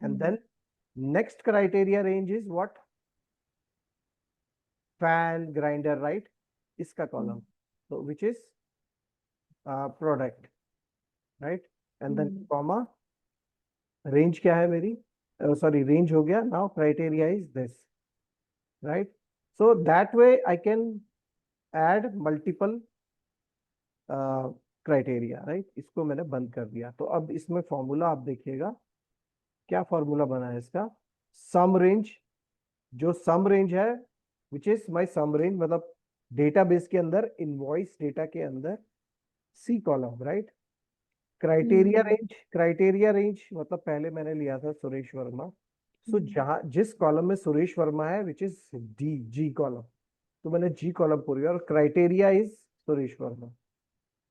And then next criteria range is what? Fan, grinder, right? इसका column. So which is product, right? And then comma. Range क्या है मेरी? Sorry, range हो गया. Now criteria is this, right? So that way I can add multiple criteria, right? इसको मैंने बंद कर दिया. तो अब इसमें फॉर्मूला आप देखिएगा क्या फॉर्मूला बना है इसका. सम रेंज, जो सम रेंज है which is my sum range, मतलब डेटाबेस के अंदर इनवॉइस डेटा के अंदर C column, right. Criteria range, criteria range मतलब पहले मैंने लिया था सुरेश वर्मा. सो जहां जिस कॉलम में सुरेश वर्मा है which is D, G column, तो मैंने जी कॉलम पूरी और क्राइटेरिया इज सुरेश वर्मा.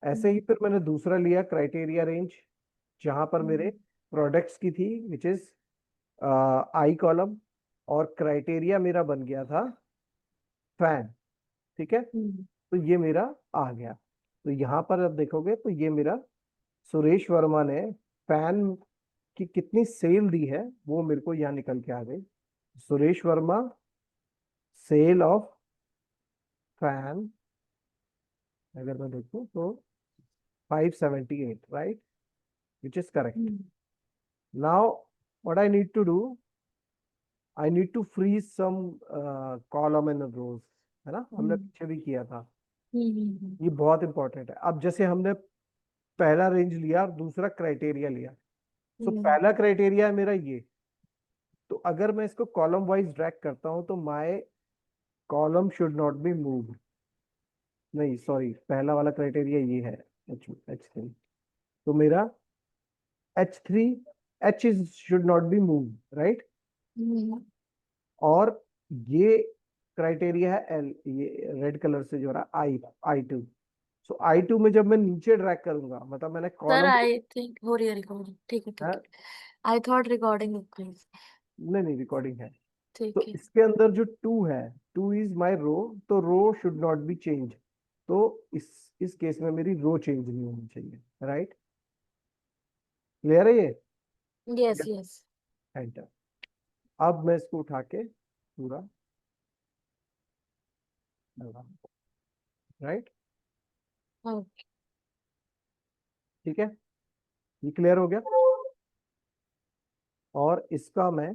ऐसे ही फिर मैंने दूसरा लिया क्राइटेरिया रेंज जहां पर मेरे प्रोडक्ट्स की थी विच इज आई कॉलम और क्राइटेरिया मेरा बन गया था फैन. ठीक है, तो ये मेरा आ गया. तो यहाँ पर अब देखोगे तो ये मेरा सुरेश वर्मा ने फैन की कितनी सेल दी है वो मेरे को यहाँ निकल के आ गई. Suresh Verma sale of fan अगर मैं देखूं तो 578, right? Which is correct. Now what I need to do, I need to freeze some column and rows, है ना, हमने पीछे भी किया था. ये बहुत इंपॉर्टेंट है. अब जैसे हमने पहला रेंज लिया और दूसरा क्राइटेरिया लिया, तो पहला क्राइटेरिया है मेरा ये. तो अगर मैं इसको कॉलम वाइज ड्रैग करता हूं तो my column should not be move. नहीं सॉरी, पहला वाला क्राइटेरिया ये है H3. तो मेरा H3 H is should not be moved, right? और ये क्राइटेरिया है L, ये रेड कलर से जो रहा I2. सो I2 में जब मैं नीचे ड्रैग करूंगा मतलब मैंने सर कॉलम, आई थिंक हो रही है रिकॉर्डिंग. ठीक है ठीक है. I thought recording please. नहीं रिकॉर्डिंग है. ठीक तो है. इसके अंदर जो 2 है, 2 इज माय रो, तो रो शुड नॉट बी चेंज. तो इस केस में मेरी रो चेंज नहीं होनी चाहिए, राइट? क्लियर है ये? Yes yes. एंटर. अब मैं इसको उठा के पूरा, राइट? ओके. ठीक है, ये क्लियर हो गया. और इसका मैं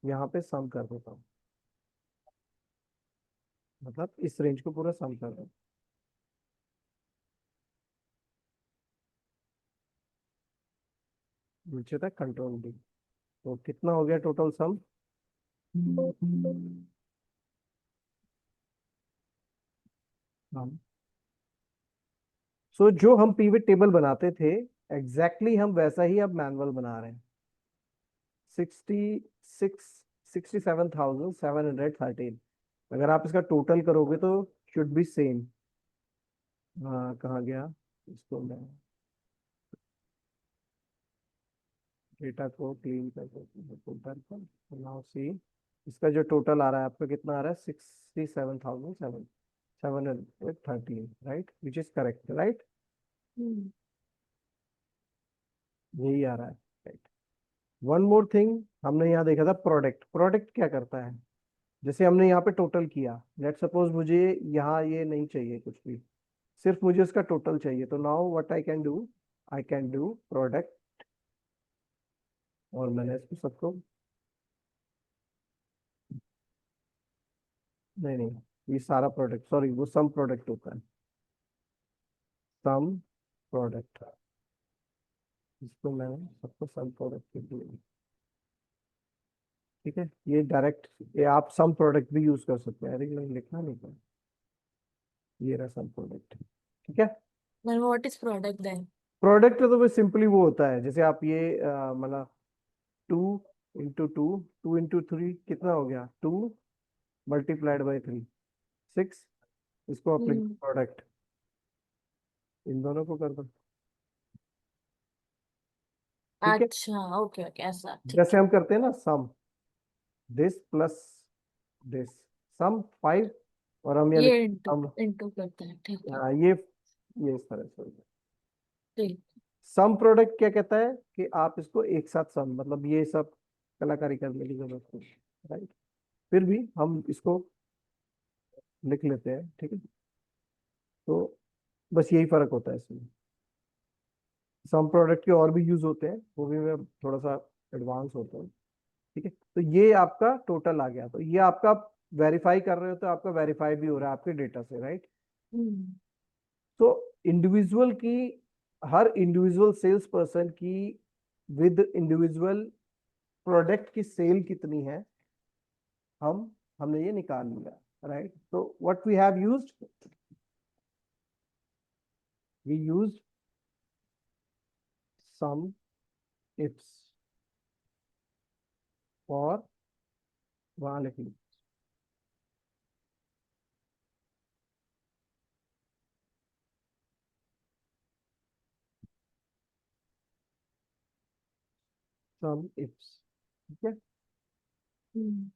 यहाँ पे सम कर देता हूँ, मतलब इस रेंज को पूरा सम कर देता हूँ. नीचे तक कंट्रोल डी. तो कितना हो गया टोटल सम? सो जो हम पिवट टेबल बनाते थे एग्जैक्टली हम वैसा ही अब मैनुअल बना रहे हैं. 67,713. अगर आप इसका टोटल करोगे तो शुड बी सेम. हाँ कहाँ गया, इसको मैं डेटा को क्लीन कर देता हूँ. नाउ सी, इसका जो टोटल आ रहा है आपका कितना आ रहा है? 67,713, right? Which is correct, right? यही आ रहा है, राइट? वन मोर थिंग हमने यहाँ देखा था प्रोडक्ट. प्रोडक्ट क्या करता है? जैसे हमने यहाँ पे टोटल किया, लेट सपोज मुझे यहाँ ये नहीं चाहिए कुछ भी, सिर्फ मुझे उसका टोटल चाहिए. तो now what I can do product, और मैंने इसको सबको, नहीं ये सारा प्रोडक्ट, सॉरी वो सम प्रोडक्ट होता है, सम प्रोडक्ट. इसको मैंने सबको सम प्रोडक्ट दिया. ठीक है, ये डायरेक्ट, ये आप सम प्रोडक्ट भी यूज कर सकते हैं. अरे मैंने लिखना नहीं था, ये रहा सम प्रोडक्ट. ठीक है, what is product then? Product तो वो सिंपली वो होता है जैसे आप ये मतलब 2 into 2 कितना हो गया? 2 मल्टीप्लाइड बाई 3, 6. इसको अप्लाई प्रोडक्ट, इन दोनों को कर दो. ठीक है, अच्छा ओके ओके ऐसा. ठीक जैसे हम करते हैं ना सम, दिस प्लस दिस, सम 5, और हम ये ये इंटू इंटू करते हैं, ठीक है, ये इस तरह से हो गया। ठीक। सम प्रोडक्ट क्या कहता है कि आप इसको एक साथ सम, मतलब ये सब कलाकारी करने की जरूरत नहीं, राइट। फिर भी हम इसको लिख लेते हैं, ठीक है। तो बस यही फर्क होता है इसमें। सम प्रोडक्ट के और भी यूज होते हैं, वो भी मैं थोड़ा सा एडवांस होता हूँ, ठीक है। तो ये आपका टोटल आ गया, तो ये आपका वेरीफाई कर रहे हो तो आपका वेरीफाई भी हो रहा है आपके डेटा से, राइट। हम्म तो इंडिविजुअल की, हर इंडिविजुअल सेल्स पर्सन की विद इंडिविजुअल प्रोडक्ट की सेल कितनी है, हमने ये निकाल लिया, राइट। तो what we have used, we used sum ifs for, वहां लिख ली, सम इफ्स, ठीक है। हम्म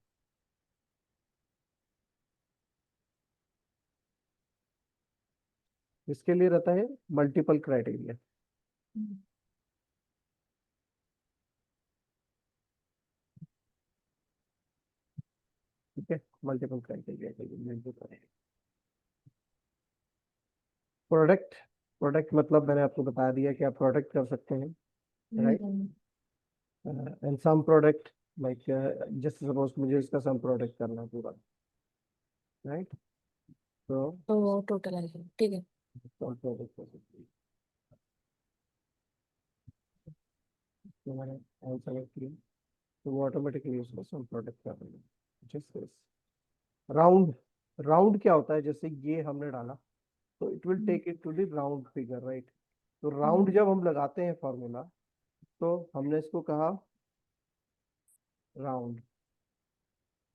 इसके लिए रहता है मल्टीपल क्राइटेरिया, हम्म, ठीक है। मल्टीपल क्राइटेरिया के लिए प्रोडक्ट, प्रोडक्ट मतलब मैंने आपको बता दिया कि आप प्रोडक्ट कर सकते हैं, right. Hmm, and sum product, like just suppose मुझे इसका सम प्रोडक्ट करना है पूरा, राइट। तो तो टोटल आ गया, ठीक है। सम प्रोडक्ट कर सकते हैं, तो मैंने सेलेक्ट किया, तो वो ऑटोमेटिकली उसको सम प्रोडक्ट कर देगा, जस्ट दिस। राउंड, राउंड क्या होता है, जैसे ये हमने डाला तो it will take it to the round figure, right. तो राउंड जब हम लगाते हैं फॉर्मूला, तो हमने इसको कहा राउंड,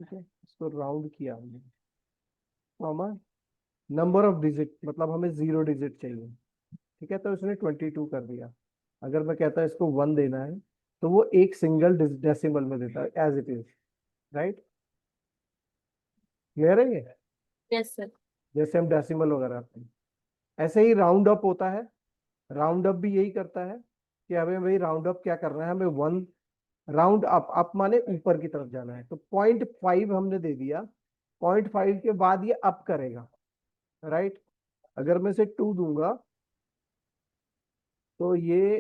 ठीक है। इसको राउंड किया हमने, तो हमारा नंबर ऑफ डिजिट, मतलब हमें 0 डिजिट चाहिए, ठीक है। तो उसने 22 कर दिया। अगर मैं कहता है इसको 1 देना है, तो वो एक सिंगल डेसिमल में देता है as it is, right. Clear है ये, यस सर। जैसे हम डेसिमल वगैरह रखते हैं, ऐसे ही राउंड अप होता है। राउंड अप भी यही करता है कि हमें भाई राउंड अप क्या करना है, हमें 1 राउंड अप, अप माने ऊपर की तरफ जाना है, तो 0.5 हमने दे दिया, 0.5 के बाद ये अप करेगा, राइट। अगर मैं इसे 2 दूंगा, तो ये,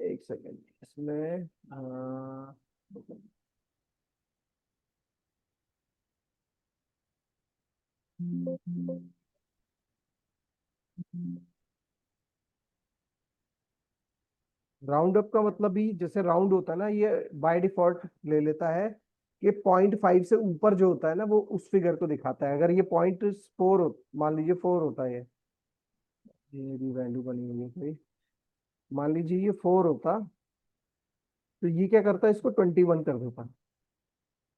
एक सेकेंड, इसमें राउंड अप का मतलब भी जैसे राउंड होता है ना, ये बाय डिफॉल्ट ले लेता है कि 0.5 से ऊपर जो होता है ना, वो उस फिगर को दिखाता है। अगर ये 0.4 मान लीजिए 4 होता है, ये भी वैल्यू बनी हुई है कोई, मान लीजिए ये 4 होता, तो ये क्या करता है, इसको 21 कर देता,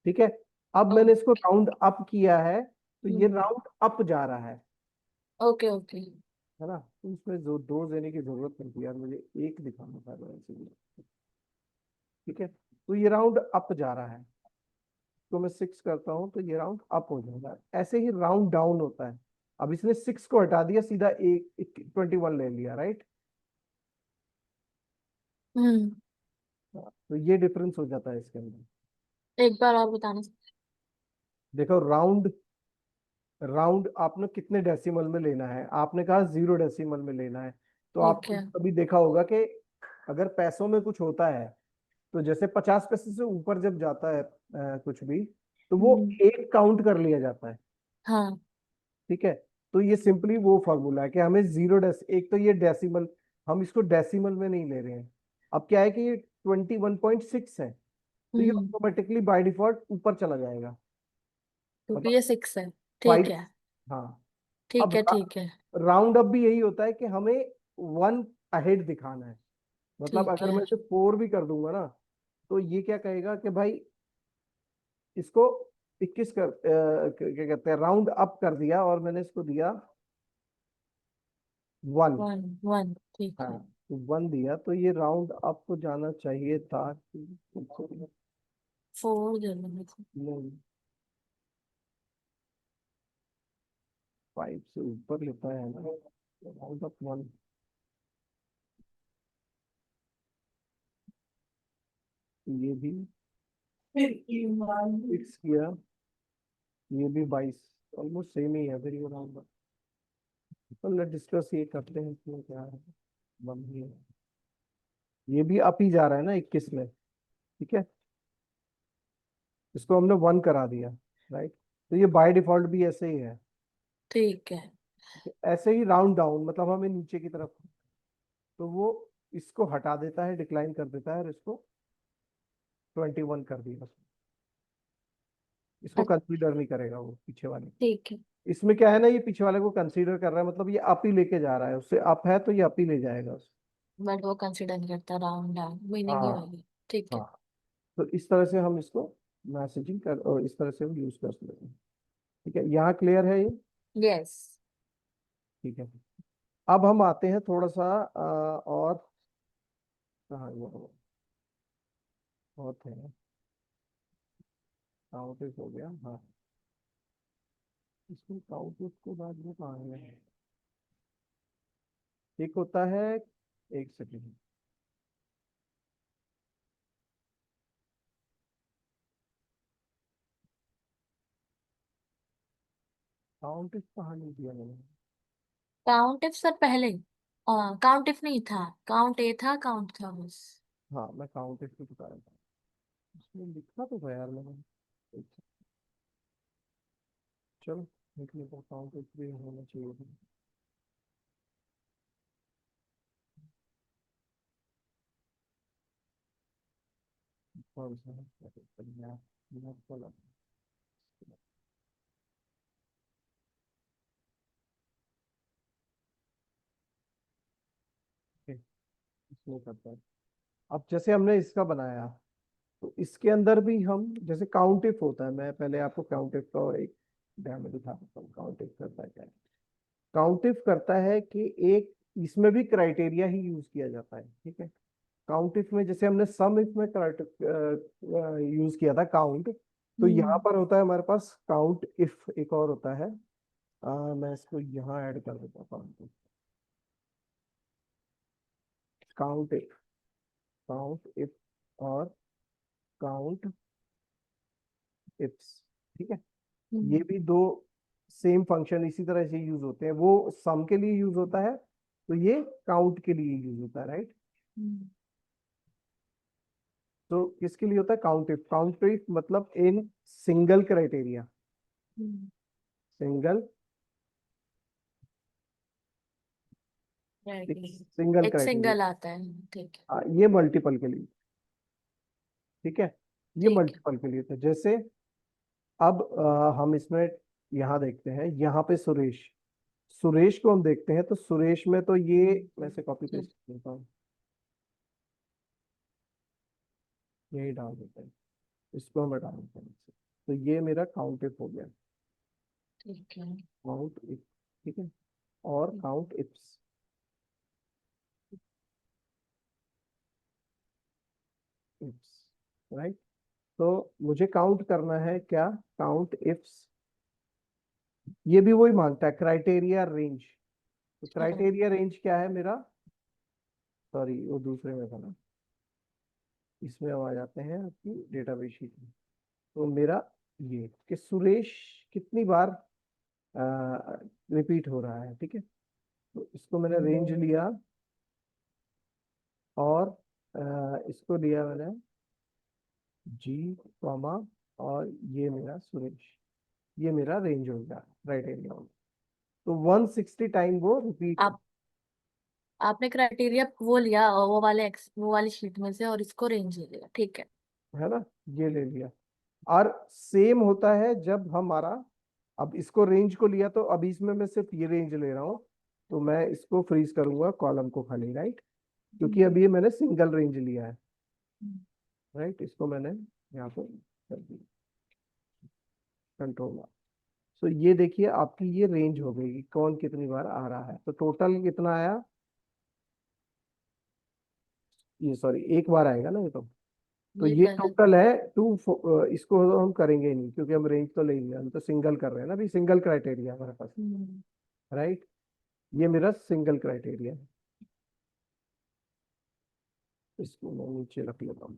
ठीक है। अब मैंने इसको राउंड अप किया है, तो ये राउंड अप जा रहा ओके ओके। है ना। तो इसमें जो 2 देने की जरूरत नहीं थी यार, मुझे एक दिखाना था इसीलिए, ठीक है। तो ये राउंड अप जा रहा है, तो मैं 6 करता हूँ तो ये राउंड अप हो जाएगा। ऐसे ही राउंड डाउन होता है। अब इसने 6 को हटा दिया, सीधा 21 ले लिया, राइट। हम्म तो ये डिफरेंस हो जाता है इसके अंदर। एक बार और बताना सर। देखो राउंड, राउंड आपने कितने डेसिमल में लेना है, आपने कहा 0 डेसिमल में लेना है। तो ठीक आपने है। कभी देखा होगा कि अगर पैसों में कुछ होता है, तो जैसे 50 पैसे से ऊपर जब जाता है कुछ भी, तो वो एक काउंट कर लिया जाता है, हाँ। ठीक है। तो ये सिंपली वो फॉर्मूला है कि हमें एक तो ये डेसिमल, हम इसको डेसिमल में नहीं ले रहे हैं। अब क्या है कि ये 21.6 है, तो ये ऑटोमेटिकली बाय डिफॉल्ट ऊपर चला जाएगा, क्योंकि मतलब ये 6 है, ठीक 5। है। हाँ। ठीक अब है ठीक है। राउंड अप भी यही होता है कि हमें 1 अहेड दिखाना है, मतलब ठीक अगर है। मैं इसे 4 भी कर दूंगा ना, तो ये क्या कहेगा कि भाई इसको 21 कर क्या कहते हैं, राउंड अप कर दिया, और मैंने इसको दिया 1। 1 1, ठीक है। हाँ, तो 1 दिया, तो ये राउंड अप को जाना चाहिए था 4 दे दो मुझे। नहीं, 5 से ऊपर लेता है ना, राउंड ऑफ 1। ये भी फिक्स किया, ये भी 22, ऑलमोस्ट सेम ही है, वेरी राउंड। तो लेट डिस्कस ये करते हैं इसमें क्या है। बन ही है, ये भी अप ही जा रहा है ना 21 में, ठीक है, इसको हमने 1 करा दिया, राइट। तो ये बाय डिफॉल्ट भी ऐसे ही है, ठीक है। ऐसे ही राउंड डाउन, मतलब हमें नीचे की तरफ, तो वो इसको हटा देता है, डिक्लाइन कर देता है, और इसको 21 कर दिया उसने। इसको अच्छा, कंसीडर नहीं करेगा वो पीछे वाले। ठीक है। इसमें क्या है ना, ये पीछे वाले को कंसीडर कर रहा है, मतलब ये अप ही लेके जा रहा है, उससे अप है तो ये अप ही ले जाएगा उसको। बट वो कंसिडर नहीं करता, राउंड डाउन मीनिंग ही हाँ वही है। ठीक है। हाँ, तो इस तरह से हम इसको मैसेजिंग कर, और इस तरह से हम यूज कर सकते हैं। ठीक है, यहाँ क्लियर है ये? यस। ठीक है, अब हम आते हैं थोड़ा सा और कहाँ और थे, काउंट हो गया, हाँ, इसमें काउंट को बाद में कहाँ है, एक होता है, एक सेकेंड, काउंट कहाँ नहीं दिया मैंने। काउंट इफ सर पहले, काउंट इफ नहीं था, काउंट ए था, काउंट था बस। हाँ, मैं काउंट की बता रहा था, इसमें लिखा तो था यार मैंने, एक सेकंड, चलो लिख लेता हूँ, काउंट भी होना चाहिए था। कौन सा है? वाला। ठीक, इसमें करता है। अब जैसे हमने इसका बनाया, तो इसके अंदर भी हम, जैसे काउंट इफ होता है, मैं पहले आपको काउंट इफ का एक डेमो दिखा देता हूँ। काउंट इफ करता है क्या? काउंट इफ करता है कि एक, इसमें भी क्राइटेरिया ही यूज किया जाता है, ठीक है। काउंट इफ में जैसे हमने सम इफ में यूज किया था काउंट, तो यहाँ पर होता है हमारे पास काउंट इफ, एक और होता है, मैं इसको यहाँ ऐड कर देता हूँ, काउंट इफ, काउंट इफ और काउंट इफ्स, ठीक है। ये भी दो सेम फंक्शन इसी तरह से यूज होते हैं, वो सम के लिए यूज होता है, तो ये काउंट के लिए यूज होता है, राइट। तो किसके लिए होता है? काउंट इफ मतलब in single criteria, single, single एक क्राइटेरिया। सिंगल आता है। ठीक है। ये मल्टीपल के लिए, ठीक है, ये ठीक है। मल्टीपल के लिए था। जैसे अब हम इसमें यहाँ देखते हैं, यहाँ पे सुरेश, सुरेश को हम देखते हैं, तो सुरेश में तो ये, मैं से कॉपी पेस्ट करता हूँ, यही डाल देते हैं, इसको हम हटा देते हैं, तो ये मेरा काउंट इफ हो गया, ठीक है। काउंट इफ, ठीक है, और काउंट इफ्स, इफ्स, राइट। तो मुझे काउंट करना है क्या? काउंट इफ्स, ये भी वही मांगता है क्राइटेरिया रेंज। तो क्राइटेरिया रेंज क्या है मेरा, सॉरी वो दूसरे में था ना, इसमें हम आ जाते हैं आपकी डेटाबेस शीट में। तो मेरा ये कि सुरेश कितनी बार रिपीट हो रहा है, ठीक है, तो इसको मैंने रेंज लिया, और इसको लिया मैंने जी, कॉमा, और ये मेरा सुरेश, ये मेरा रेंज हो गया, क्राइटेरिया हो गया। तो 160 टाइम वो रिपीट, आप आपने क्राइटेरिया वो लिया, वो वाली शीट में से, और इसको रेंज ले लिया। ठीक है। है ना, ये ले लिया। और सेम होता है जब हमारा, अब इसको रेंज को लिया, तो अभी इसमें मैं सिर्फ ये रेंज ले रहा हूँ, तो मैं इसको फ्रीज करूंगा कॉलम को खाली, राइट, क्योंकि अभी ये मैंने सिंगल रेंज लिया है, राइट। इसको मैंने यहाँ पे कर दिया कंट्रोल। तो ये देखिए आपकी ये रेंज हो गई, कौन कितनी बार आ रहा है, तो टोटल कितना आया, ये सॉरी एक बार आएगा ना ये तो, तो ये ये गलत टोटल है इसको हम करेंगे नहीं क्योंकि हम रेंज तो लेंगे, हम तो सिंगल कर रहे हैं ना, अभी सिंगल क्राइटेरिया हमारे पास, राइट। ये मेरा सिंगल क्राइटेरिया है, इसको मैं नीचे रख लेता हूँ,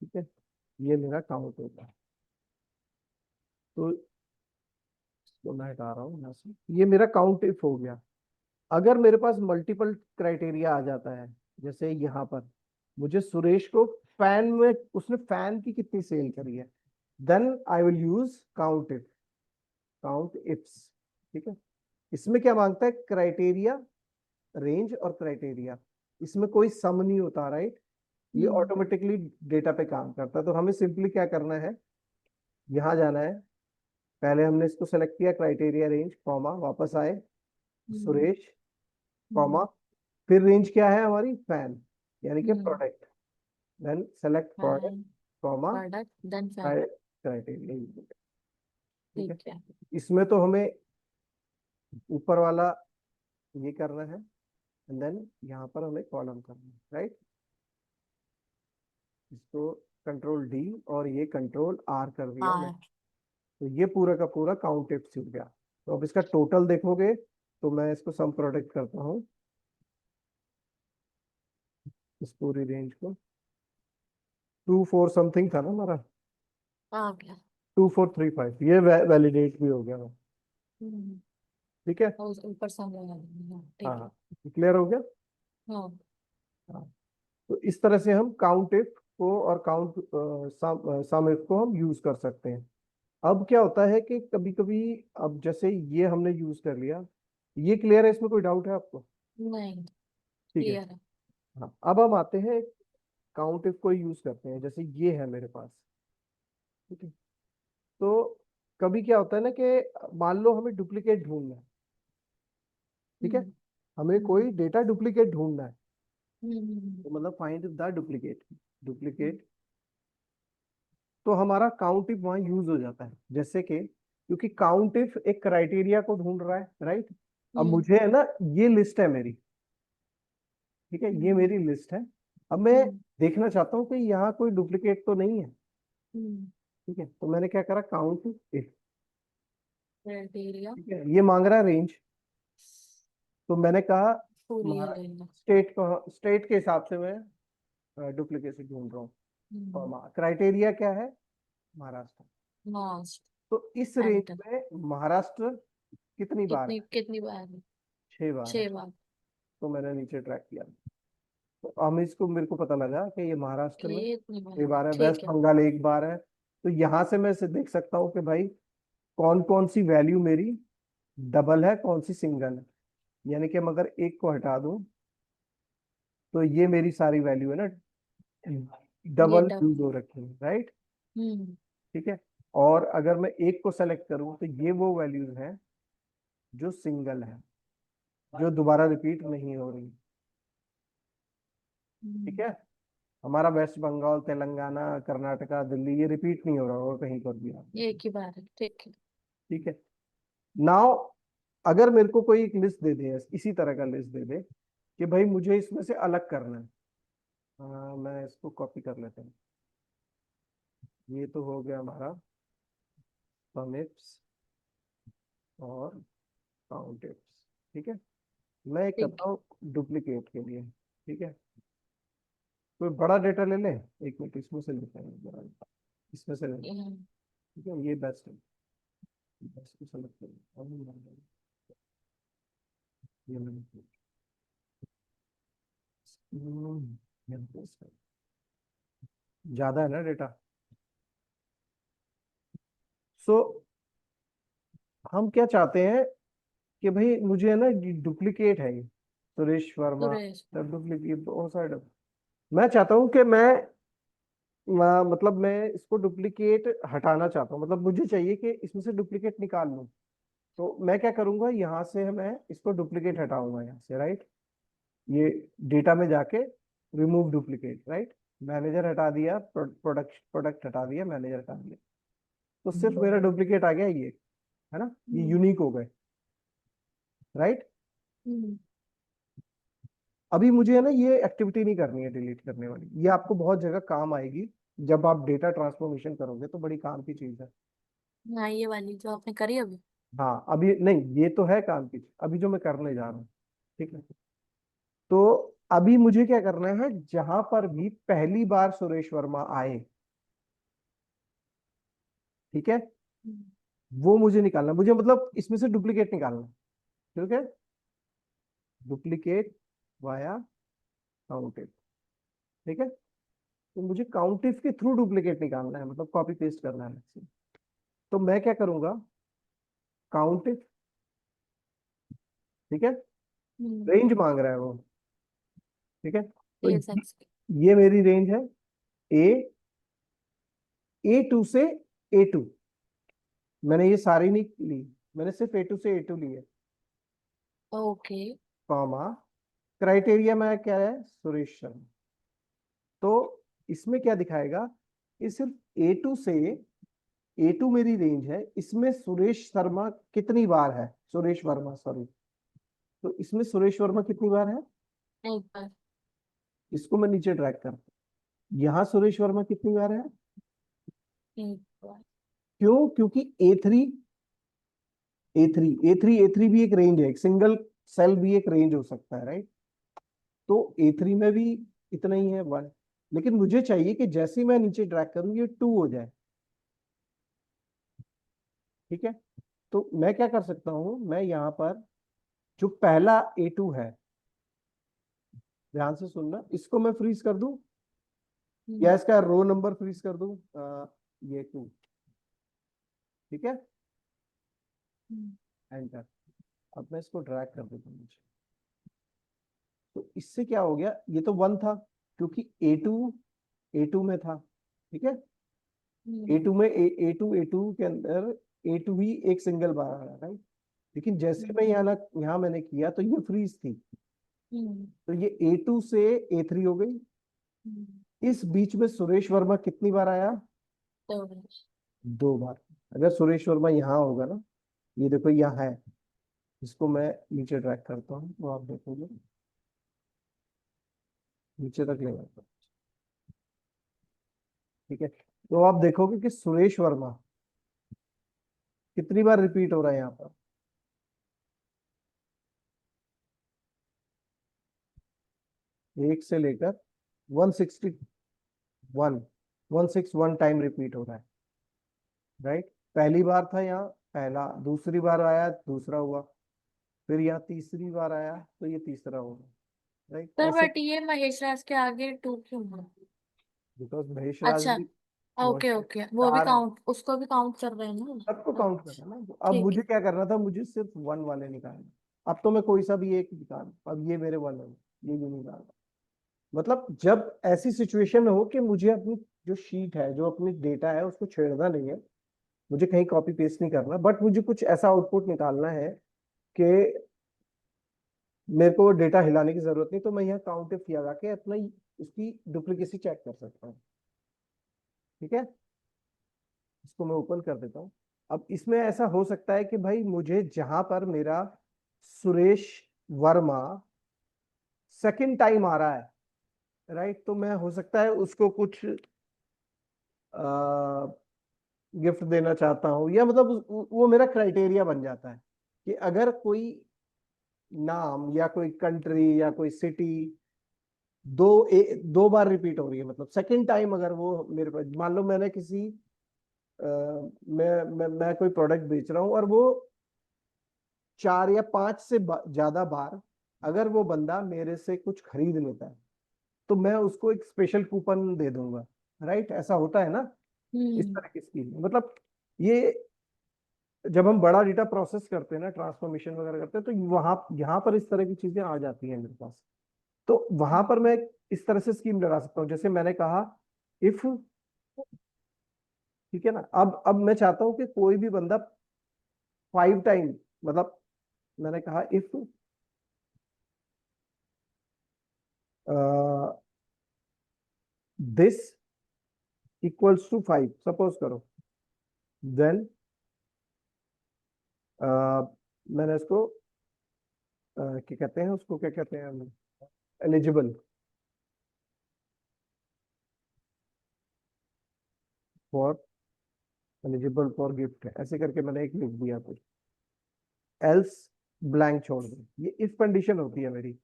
ठीक है। ये मेरा काउंट होगा, तो इसको मैं हटा रहा हूँ यहाँ से, ये मेरा काउंट इफ हो गया। अगर मेरे पास मल्टीपल क्राइटेरिया आ जाता है, जैसे यहाँ पर मुझे सुरेश को फैन में, उसने फैन की कितनी सेल करी है, then I will use count ifs, ठीक है। इसमें क्या मांगता है, क्राइटेरिया, रेंज और क्राइटेरिया, इसमें कोई सम नहीं होता, राइट। ये ऑटोमेटिकली डेटा पे काम करता है। तो हमें सिंपली क्या करना है, यहाँ जाना है, पहले हमने इसको सेलेक्ट किया क्राइटेरिया रेंज कॉमा, वापस आए सुरेश कॉमा, फिर रेंज क्या है हमारी, फैन, यानी कि product, then select product comma product then fan, criteria, ठीक है। ठीक है। इसमें तो हमें ऊपर वाला ये करना है, एंड देन यहाँ पर हमें कॉलम करना है, राइट। इसको कंट्रोल डी और ये कंट्रोल आर कर दिया मैं, तो ये पूरा का पूरा काउंट इफ हो गया। तो अब इसका टोटल देखोगे तो मैं इसको सम प्रोडक्ट करता हूँ, इस पूरी रेंज को, 24 समथिंग था ना हमारा, आ गया। 2435, ये वैलिडेट भी हो गया, ठीक है। और ऊपर सम लगा देंगे, ठीक है। हाँ, क्लियर हो गया। हाँ हाँ, तो इस तरह से हम काउंट इफ को और सम इफ को हम यूज कर सकते हैं। अब क्या होता है कि कभी कभी, अब जैसे ये हमने यूज कर लिया, ये क्लियर है, इसमें कोई डाउट है आपको, नहीं, ठीक है। क्लियर है। हाँ, अब हम आते हैं काउंट इफ को यूज करते हैं, जैसे ये है मेरे पास, ठीक है। तो कभी क्या होता है ना कि मान लो हमें डुप्लीकेट ढूंढना है, ठीक है, हमें कोई डेटा डुप्लीकेट ढूंढना है, तो मतलब फाइंड द डुप्लीकेट, तो हमारा काउंट इफ वहां यूज हो जाता है, जैसे कि क्योंकि काउंट इफ एक क्राइटेरिया को ढूंढ रहा है, राइट। अब मुझे है ना, ये लिस्ट है मेरी, ठीक है, ये मेरी लिस्ट है। अब मैं देखना चाहता हूँ कि यहाँ कोई डुप्लीकेट तो नहीं है, ठीक है। तो मैंने क्या करा, काउंट इफ, क्राइटेरिया ठीक है, ये मांग रहा है रेंज, तो मैंने कहा पूरी है लेना। स्टेट के हिसाब से मैं डुप्लीकेसी ढूंढ रहा हूँ। क्राइटेरिया क्या है, महाराष्ट्र, लास्ट तो इस रेंज एंटर, में महाराष्ट्र कितनी बार है, कितनी बार है? 6 बार है। 6 बार। तो मैंने नीचे ट्रैक किया, तो हम इसको, मेरे को पता लगा कि ये महाराष्ट्र में ये इतनी 6 बार बार, है, वेस्ट ठीक है। बंगाल 1 बार है। तो यहाँ से मैं देख सकता हूँ कि भाई कौन कौन सी वैल्यू मेरी डबल है, कौन सी सिंगल है, यानी कि हम अगर एक को हटा दूं तो ये मेरी सारी वैल्यू है ना, ये डबल डब यूज हो रखी है, राइट, हम्म ठीक है। और अगर मैं एक को सेलेक्ट करूं तो ये वो वैल्यूज हैं जो सिंगल है, जो दोबारा रिपीट नहीं हो रही, ठीक है। हमारा वेस्ट बंगाल, तेलंगाना, कर्नाटका, दिल्ली, ये रिपीट नहीं हो रहा होगा कहीं पर भी, ये एक ही बार है, ठीक है। ठीक है। नाउ अगर मेरे को कोई एक लिस्ट दे दे, इसी तरह का लिस्ट दे दे कि भाई मुझे इसमें से अलग करना है, मैं इसको कॉपी कर लेता हूँ, ये तो हो गया हमारा समिप्स और काउंट इफ्स, ठीक है। मैं एक ठीक करता हूँ डुप्लीकेट के लिए, ठीक है। कोई बड़ा डेटा ले लें, 1 मिनट इसमें से लेते हैं जरा, इसमें से लें, है। ठीक है, ये बेस्ट है, इसको सेलेक्ट करें, ये मैंने ज्यादा है ना डेटा, सो हम क्या चाहते हैं कि भाई मुझे है ना डुप्लीकेट है ये, सुरेश वर्मा, सुरेश, डुप्लीकेट बहुत सारे मैं चाहता हूँ कि मतलब मैं इसको डुप्लीकेट हटाना चाहता हूँ, मतलब मुझे चाहिए कि इसमें से डुप्लीकेट निकाल लूँ। तो मैं क्या करूंगा, यहाँ से मैं इसको डुप्लीकेट हटाऊंगा यहाँ से, राइट। ये डेटा में जाके रिमूव डुप्लीकेट, राइट, मैनेजर हटा दिया, प्रोडक्ट हटा दिया, मैनेजर हटा दिया, तो सिर्फ मेरा डुप्लीकेट आ गया ये, है ना, ये यूनिक हो गए, राइट। अभी मुझे है ना ये एक्टिविटी नहीं करनी है डिलीट करने वाली, ये आपको बहुत जगह काम आएगी जब आप डेटा ट्रांसफॉर्मेशन करोगे, तो बड़ी काम की चीज है। हाँ ये वाली जो आपने करी अभी। हाँ अभी नहीं, ये तो है काम की चीज, अभी जो मैं करने जा रहा हूँ, ठीक है। तो अभी मुझे क्या करना है, जहां पर भी पहली बार सुरेश वर्मा आए, ठीक है, वो मुझे निकालना, मुझे मतलब इसमें से डुप्लीकेट निकालना, ठीक है, डुप्लीकेट वाया काउंटिव, ठीक है। तो मुझे काउंटिव के थ्रू डुप्लीकेट निकालना है, मतलब कॉपी पेस्ट करना है मुझसे। तो मैं क्या करूंगा, काउंटिव, ठीक है, रेंज मांग रहा है वो, ठीक है। तो CSX की। ये मेरी रेंज है, A2 से A2, मैंने ये सारी नहीं ली, मैंने सिर्फ A2 से A2 ली है, ओके। कॉमा, क्राइटेरिया में क्या है, सुरेश शर्मा। तो इसमें क्या दिखाएगा, ये सिर्फ A2 से A2 मेरी रेंज है, इसमें सुरेश शर्मा कितनी बार है, सुरेश वर्मा सॉरी, तो इसमें सुरेश वर्मा कितनी बार है, एक बार। इसको मैं नीचे ड्रैग करता हूँ, यहाँ सुरेश वर्मा कितनी बार है, एक बार। क्यों, क्योंकि ए थ्री भी एक रेंज है, एक सिंगल सेल भी एक रेंज हो सकता है, राइट। तो A3 में भी इतना ही है, 1, लेकिन मुझे चाहिए कि जैसे ही मैं नीचे ड्रैग करूं ये 2 हो जाए, ठीक है। तो मैं क्या कर सकता हूं, मैं यहाँ पर जो पहला A2 है, ध्यान से सुनना, इसको मैं फ्रीज कर दूं, या इसका रो नंबर फ्रीज कर दूं, ये 2, ठीक है, एंटर। अब मैं इसको ड्रैग कर देता हूँ नीचे, तो इससे क्या हो गया, ये तो 1 था, क्योंकि A2 में था, ठीक है, A2 में A2 के अंदर A2 ही एक सिंगल बार आ रहा है, राइट। लेकिन जैसे मैं यहाँ मैंने किया तो ये फ्रीज थी, तो ये A2 से A3 हो गई। इस बीच में सुरेश वर्मा कितनी बार आया, तो बार। 2 बार। अगर सुरेश वर्मा यहाँ होगा ना, ये देखो यहाँ है, इसको मैं नीचे ड्रैग करता हूँ तो आप देखोगे नीचे तक ले जाता हूँ, ठीक है। तो आप देखोगे कि सुरेश वर्मा कितनी बार रिपीट हो रहा है यहाँ पर, एक से लेकर 161 161 टाइम रिपीट हो रहा है, राइट। पहली बार था यहाँ पहला, दूसरी बार आया दूसरा हुआ, फिर यहाँ तीसरी बार आया तो ये तीसरा होगा, राइट। पर ऐसे बट ये महेश राज के आगे 2 क्यों हुआ? बिकॉज महेश राज अच्छा। भी ओके बहुत ओके, वो भी चार है, काउंट, उसको भी काउंट कर रहे हैं सबको ना। काउंट अच्छा, करना ना। अब ठीक मुझे है। क्या करना था, मुझे सिर्फ 1 वाले निकालना, अब तो मैं कोई सा भी एक निकाल, अब ये मेरे 1 है, ये भी निकालना। मतलब जब ऐसी सिचुएशन हो कि मुझे अपनी जो शीट है, जो अपनी डेटा है, उसको छेड़ना नहीं है, मुझे कहीं कॉपी पेस्ट नहीं करना, बट मुझे कुछ ऐसा आउटपुट निकालना है कि मेरे को डेटा हिलाने की जरूरत नहीं, तो मैं यहाँ काउंट इफ लगा के अपना उसकी डुप्लीकेसी चेक कर सकता हूँ, ठीक है। इसको मैं ओपन कर देता हूँ। अब इसमें ऐसा हो सकता है कि भाई मुझे जहां पर मेरा सुरेश वर्मा सेकंड टाइम आ रहा है, राइट, तो मैं हो सकता है उसको कुछ गिफ्ट देना चाहता हूँ, या मतलब वो मेरा क्राइटेरिया बन जाता है कि अगर कोई नाम या कोई कंट्री या कोई सिटी 2 बार रिपीट हो रही है, मतलब सेकंड टाइम अगर वो मेरे पास, मान लो मैंने किसी मैं कोई प्रोडक्ट बेच रहा हूँ और वो 4 या 5 से ज्यादा बार अगर वो बंदा मेरे से कुछ खरीद लेता है, तो मैं उसको एक स्पेशल कूपन दे दूंगा, राइट। ऐसा होता है ना, इस तरह की स्कीम, मतलब ये जब हम बड़ा डेटा प्रोसेस करते हैं ना, ट्रांसफॉर्मेशन वगैरह करते हैं, तो वहां यहाँ पर इस तरह की चीजें आ जाती हैं मेरे पास। तो वहां पर मैं इस तरह से स्कीम लगा सकता हूँ, जैसे मैंने कहा इफ, ठीक है ना। अब मैं चाहता हूँ कि कोई भी बंदा 5 टाइम, मतलब मैंने कहा if this equals to 5 suppose करो, देन मैंने इसको क्या कहते हैं, उसको क्या कहते हैं हम, एलिजिबल फॉर गिफ्ट, ऐसे करके मैंने एक लिख दिया कुछ, एल्स ब्लैंक छोड़ दो। ये इफ कंडीशन होती है मेरी।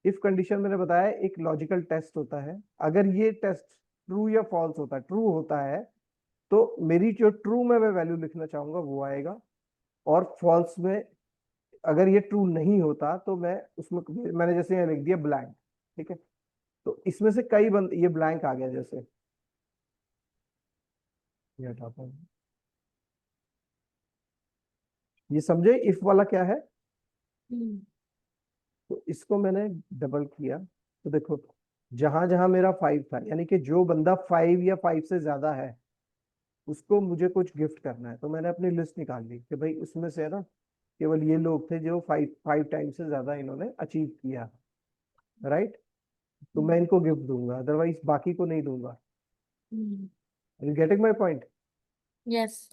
इफ कंडीशन मैंने बताया एक लॉजिकल टेस्ट होता है, अगर ये टेस्ट ट्रू या फॉल्स होता है, ट्रू होता है तो मेरी जो ट्रू में मैं वैल्यू लिखना चाहूंगा वो आएगा, और फॉल्स में अगर ये ट्रू नहीं होता तो मैं उसमें, मैंने जैसे यहाँ लिख दिया ब्लैंक, ठीक है। तो इसमें से कई बंद, ये ब्लैंक आ गया जैसे, ये हटाता हूं। ये समझे इफ वाला क्या है? हम्म, तो इसको मैंने डबल किया, तो देखो जहां जहां मेरा 5 था, यानी कि जो बंदा 5 या 5 से ज्यादा है उसको मुझे कुछ गिफ्ट करना है, तो मैंने अपनी लिस्ट निकाल ली कि भाई उसमें से ना केवल ये लोग थे जो 5 टाइम से ज्यादा इन्होंने अचीव किया, राइट। तो मैं इनको गिफ्ट दूंगा, अदरवाइज बाकी को नहीं दूंगा। You getting my point? Yes.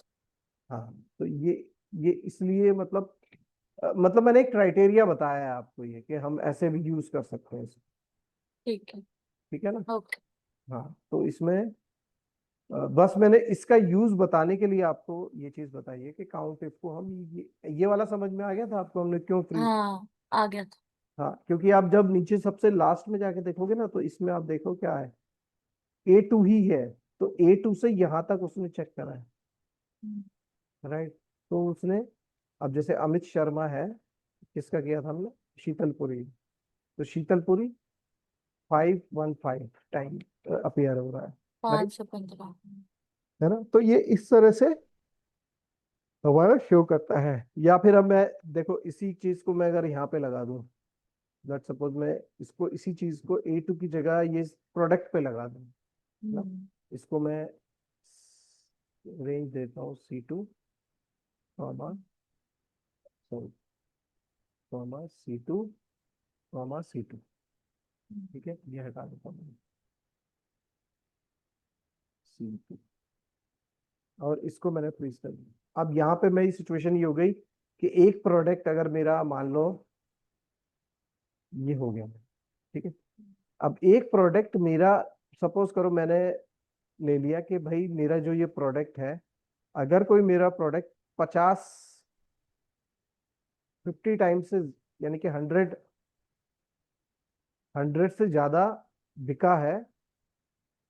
हाँ, तो ये इसलिए मतलब मतलब मैंने एक क्राइटेरिया बताया है आपको, ये कि हम ऐसे भी यूज कर सकते हैं इसको, ठीक है। ठीक है ना। ओके। हाँ, तो इसमें बस मैंने इसका यूज बताने के लिए आपको ये चीज बताई है कि काउंट इफ को हम ये वाला समझ में आ गया था आपको, हमने क्यों फ्रीज। हाँ, आ गया था। हाँ, क्योंकि आप जब नीचे सबसे लास्ट में जाके देखोगे ना, तो इसमें आप देखो क्या है, A2 ही है, तो A2 से यहाँ तक उसने चेक करा है, हम्म, राइट। तो उसने, अब जैसे अमित शर्मा है, किसका किया था हमने, शीतलपुरी, तो शीतलपुरी 515 टाइम अपीयर हो रहा है, राइट, 515। है ना। तो ये इस तरह से हमारा शो करता है। या फिर अब मैं देखो इसी चीज को मैं अगर यहाँ पे लगा दूं, लेट्स सपोज मैं इसको, इसी चीज को A2 की जगह ये प्रोडक्ट पे लगा दूं ना, इसको मैं रेंज देता हूँ C2 comma, sorry, comma C2 comma C2, ठीक है, ये हटा देता हूँ C2, और इसको मैंने फ्रीज कर दिया। अब यहाँ पे मेरी सिचुएशन ये हो गई कि एक प्रोडक्ट अगर मेरा मान लो ये हो गया, ठीक है। अब एक प्रोडक्ट मेरा, सपोज करो मैंने ले लिया कि भाई मेरा जो ये प्रोडक्ट है, अगर कोई मेरा प्रोडक्ट 50 टाइम से, यानी कि 100 से ज्यादा बिका है,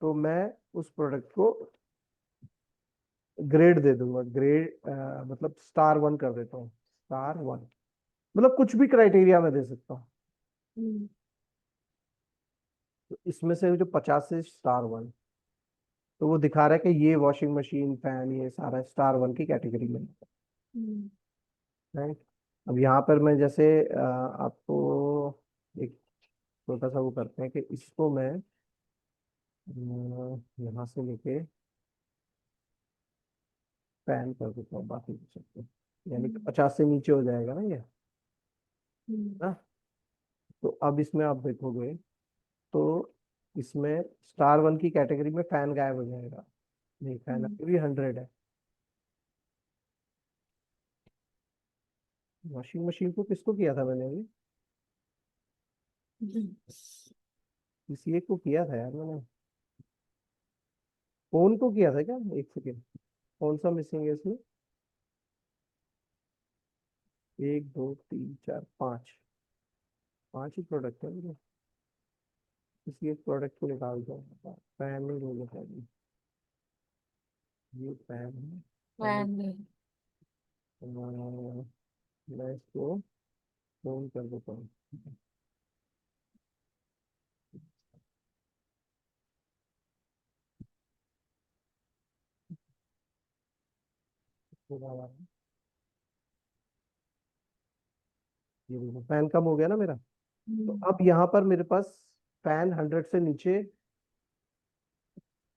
तो मैं उस प्रोडक्ट को ग्रेड दे दूंगा, ग्रेड मतलब स्टार 1 कर देता हूँ, स्टार 1, मतलब कुछ भी क्राइटेरिया में दे सकता हूँ। तो इसमें से जो 50 से स्टार 1, तो वो दिखा रहा है कि ये वॉशिंग मशीन, फैन, ये सारा स्टार 1 की कैटेगरी में, राइट। अब यहाँ पर मैं जैसे आपको एक छोटा सा वो करते हैं कि इसको मैं यहाँ से लेके फैन कर देता हूँ, बाकी कुछ सकते, यानी कि 50 से नीचे हो जाएगा ना ये, ना। तो अब इसमें आप देखोगे तो इसमें स्टार 1 की कैटेगरी में फैन गायब हो जाएगा, नहीं फैन अभी भी 100 है। वॉशिंग मशीन को किसको किया था मैंने अभी, किसी एक को किया था यार मैंने, फोन को किया था क्या, एक सेकेंड, कौन सा मिसिंग है इसमें, 1 2 3 4 5, 5 ही प्रोडक्ट है मेरे, किसी एक प्रोडक्ट को निकाल दो, फैन नहीं होगा शायद, ये फैन है, फैन, फैन में। मैं इसको फोन कर देता हूँ, ये देखो फैन कम हो गया ना मेरा। तो अब यहाँ पर मेरे पास फैन 100 से नीचे,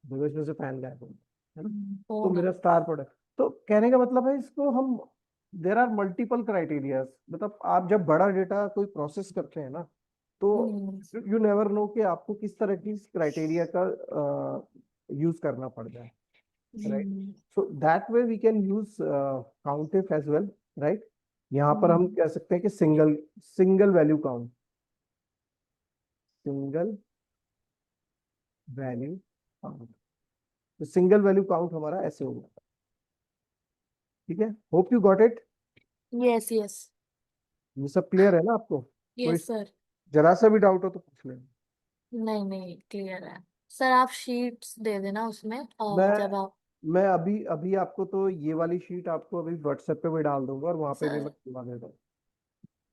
देखो इसमें से फैन गायब हो गया, है ना। तो फोन। मेरा स्टार प्रोडक्ट, तो कहने का मतलब है इसको हम, देर आर मल्टीपल क्राइटेरियाज, मतलब आप जब बड़ा डेटा कोई प्रोसेस करते हैं ना, तो यू नेवर नो कि आपको किस तरह की क्राइटेरिया का यूज करना पड़ जाए, right. So that way we can use count if as well, right. यहाँ पर हम कह सकते हैं कि single value count, single value count. तो सिंगल वैल्यू काउंट हमारा ऐसे होगा, ठीक है। Hope you got it. Yes yes ये सब क्लियर है ना आपको? कोई यस सर। जरा सा भी डाउट हो तो पूछ लेना। नहीं नहीं क्लियर है सर। आप शीट्स दे देना उसमें मैं जब आप। मैं अभी अभी आपको तो ये वाली शीट आपको अभी व्हाट्सएप पे भी डाल दूंगा, और वहां पे भी मैं सर करवा देता हूँ।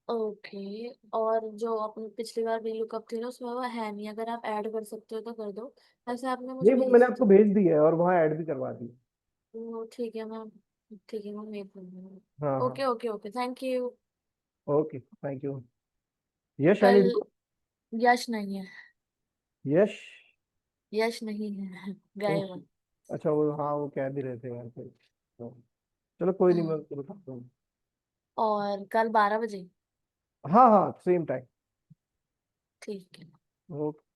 ओके। और जो अपनी पिछली बार भी लुकअप थी ना उसमें वो है नहीं, अगर आप ऐड कर सकते हो तो कर दो। वैसे आपने मुझे नहीं, वो मैंने भेज आपको भेज दी है और वहाँ ऐड भी करवा दी। वो ठीक है मैम। ठीक है मैं भेज दूंगी। हाँ हाँ, okay okay okay thank you. Okay, thank you. Yash कल एनी? यश नहीं है। यश? यश नहीं है गए ओके, वो। अच्छा, वो हाँ वो कह भी रहे थे यार फिर। तो चलो कोई नहीं, मैं हाँ, उसको बताता हूँ। और कल 12 बजे। हाँ हाँ, सेम टाइम। ठीक है। ओके।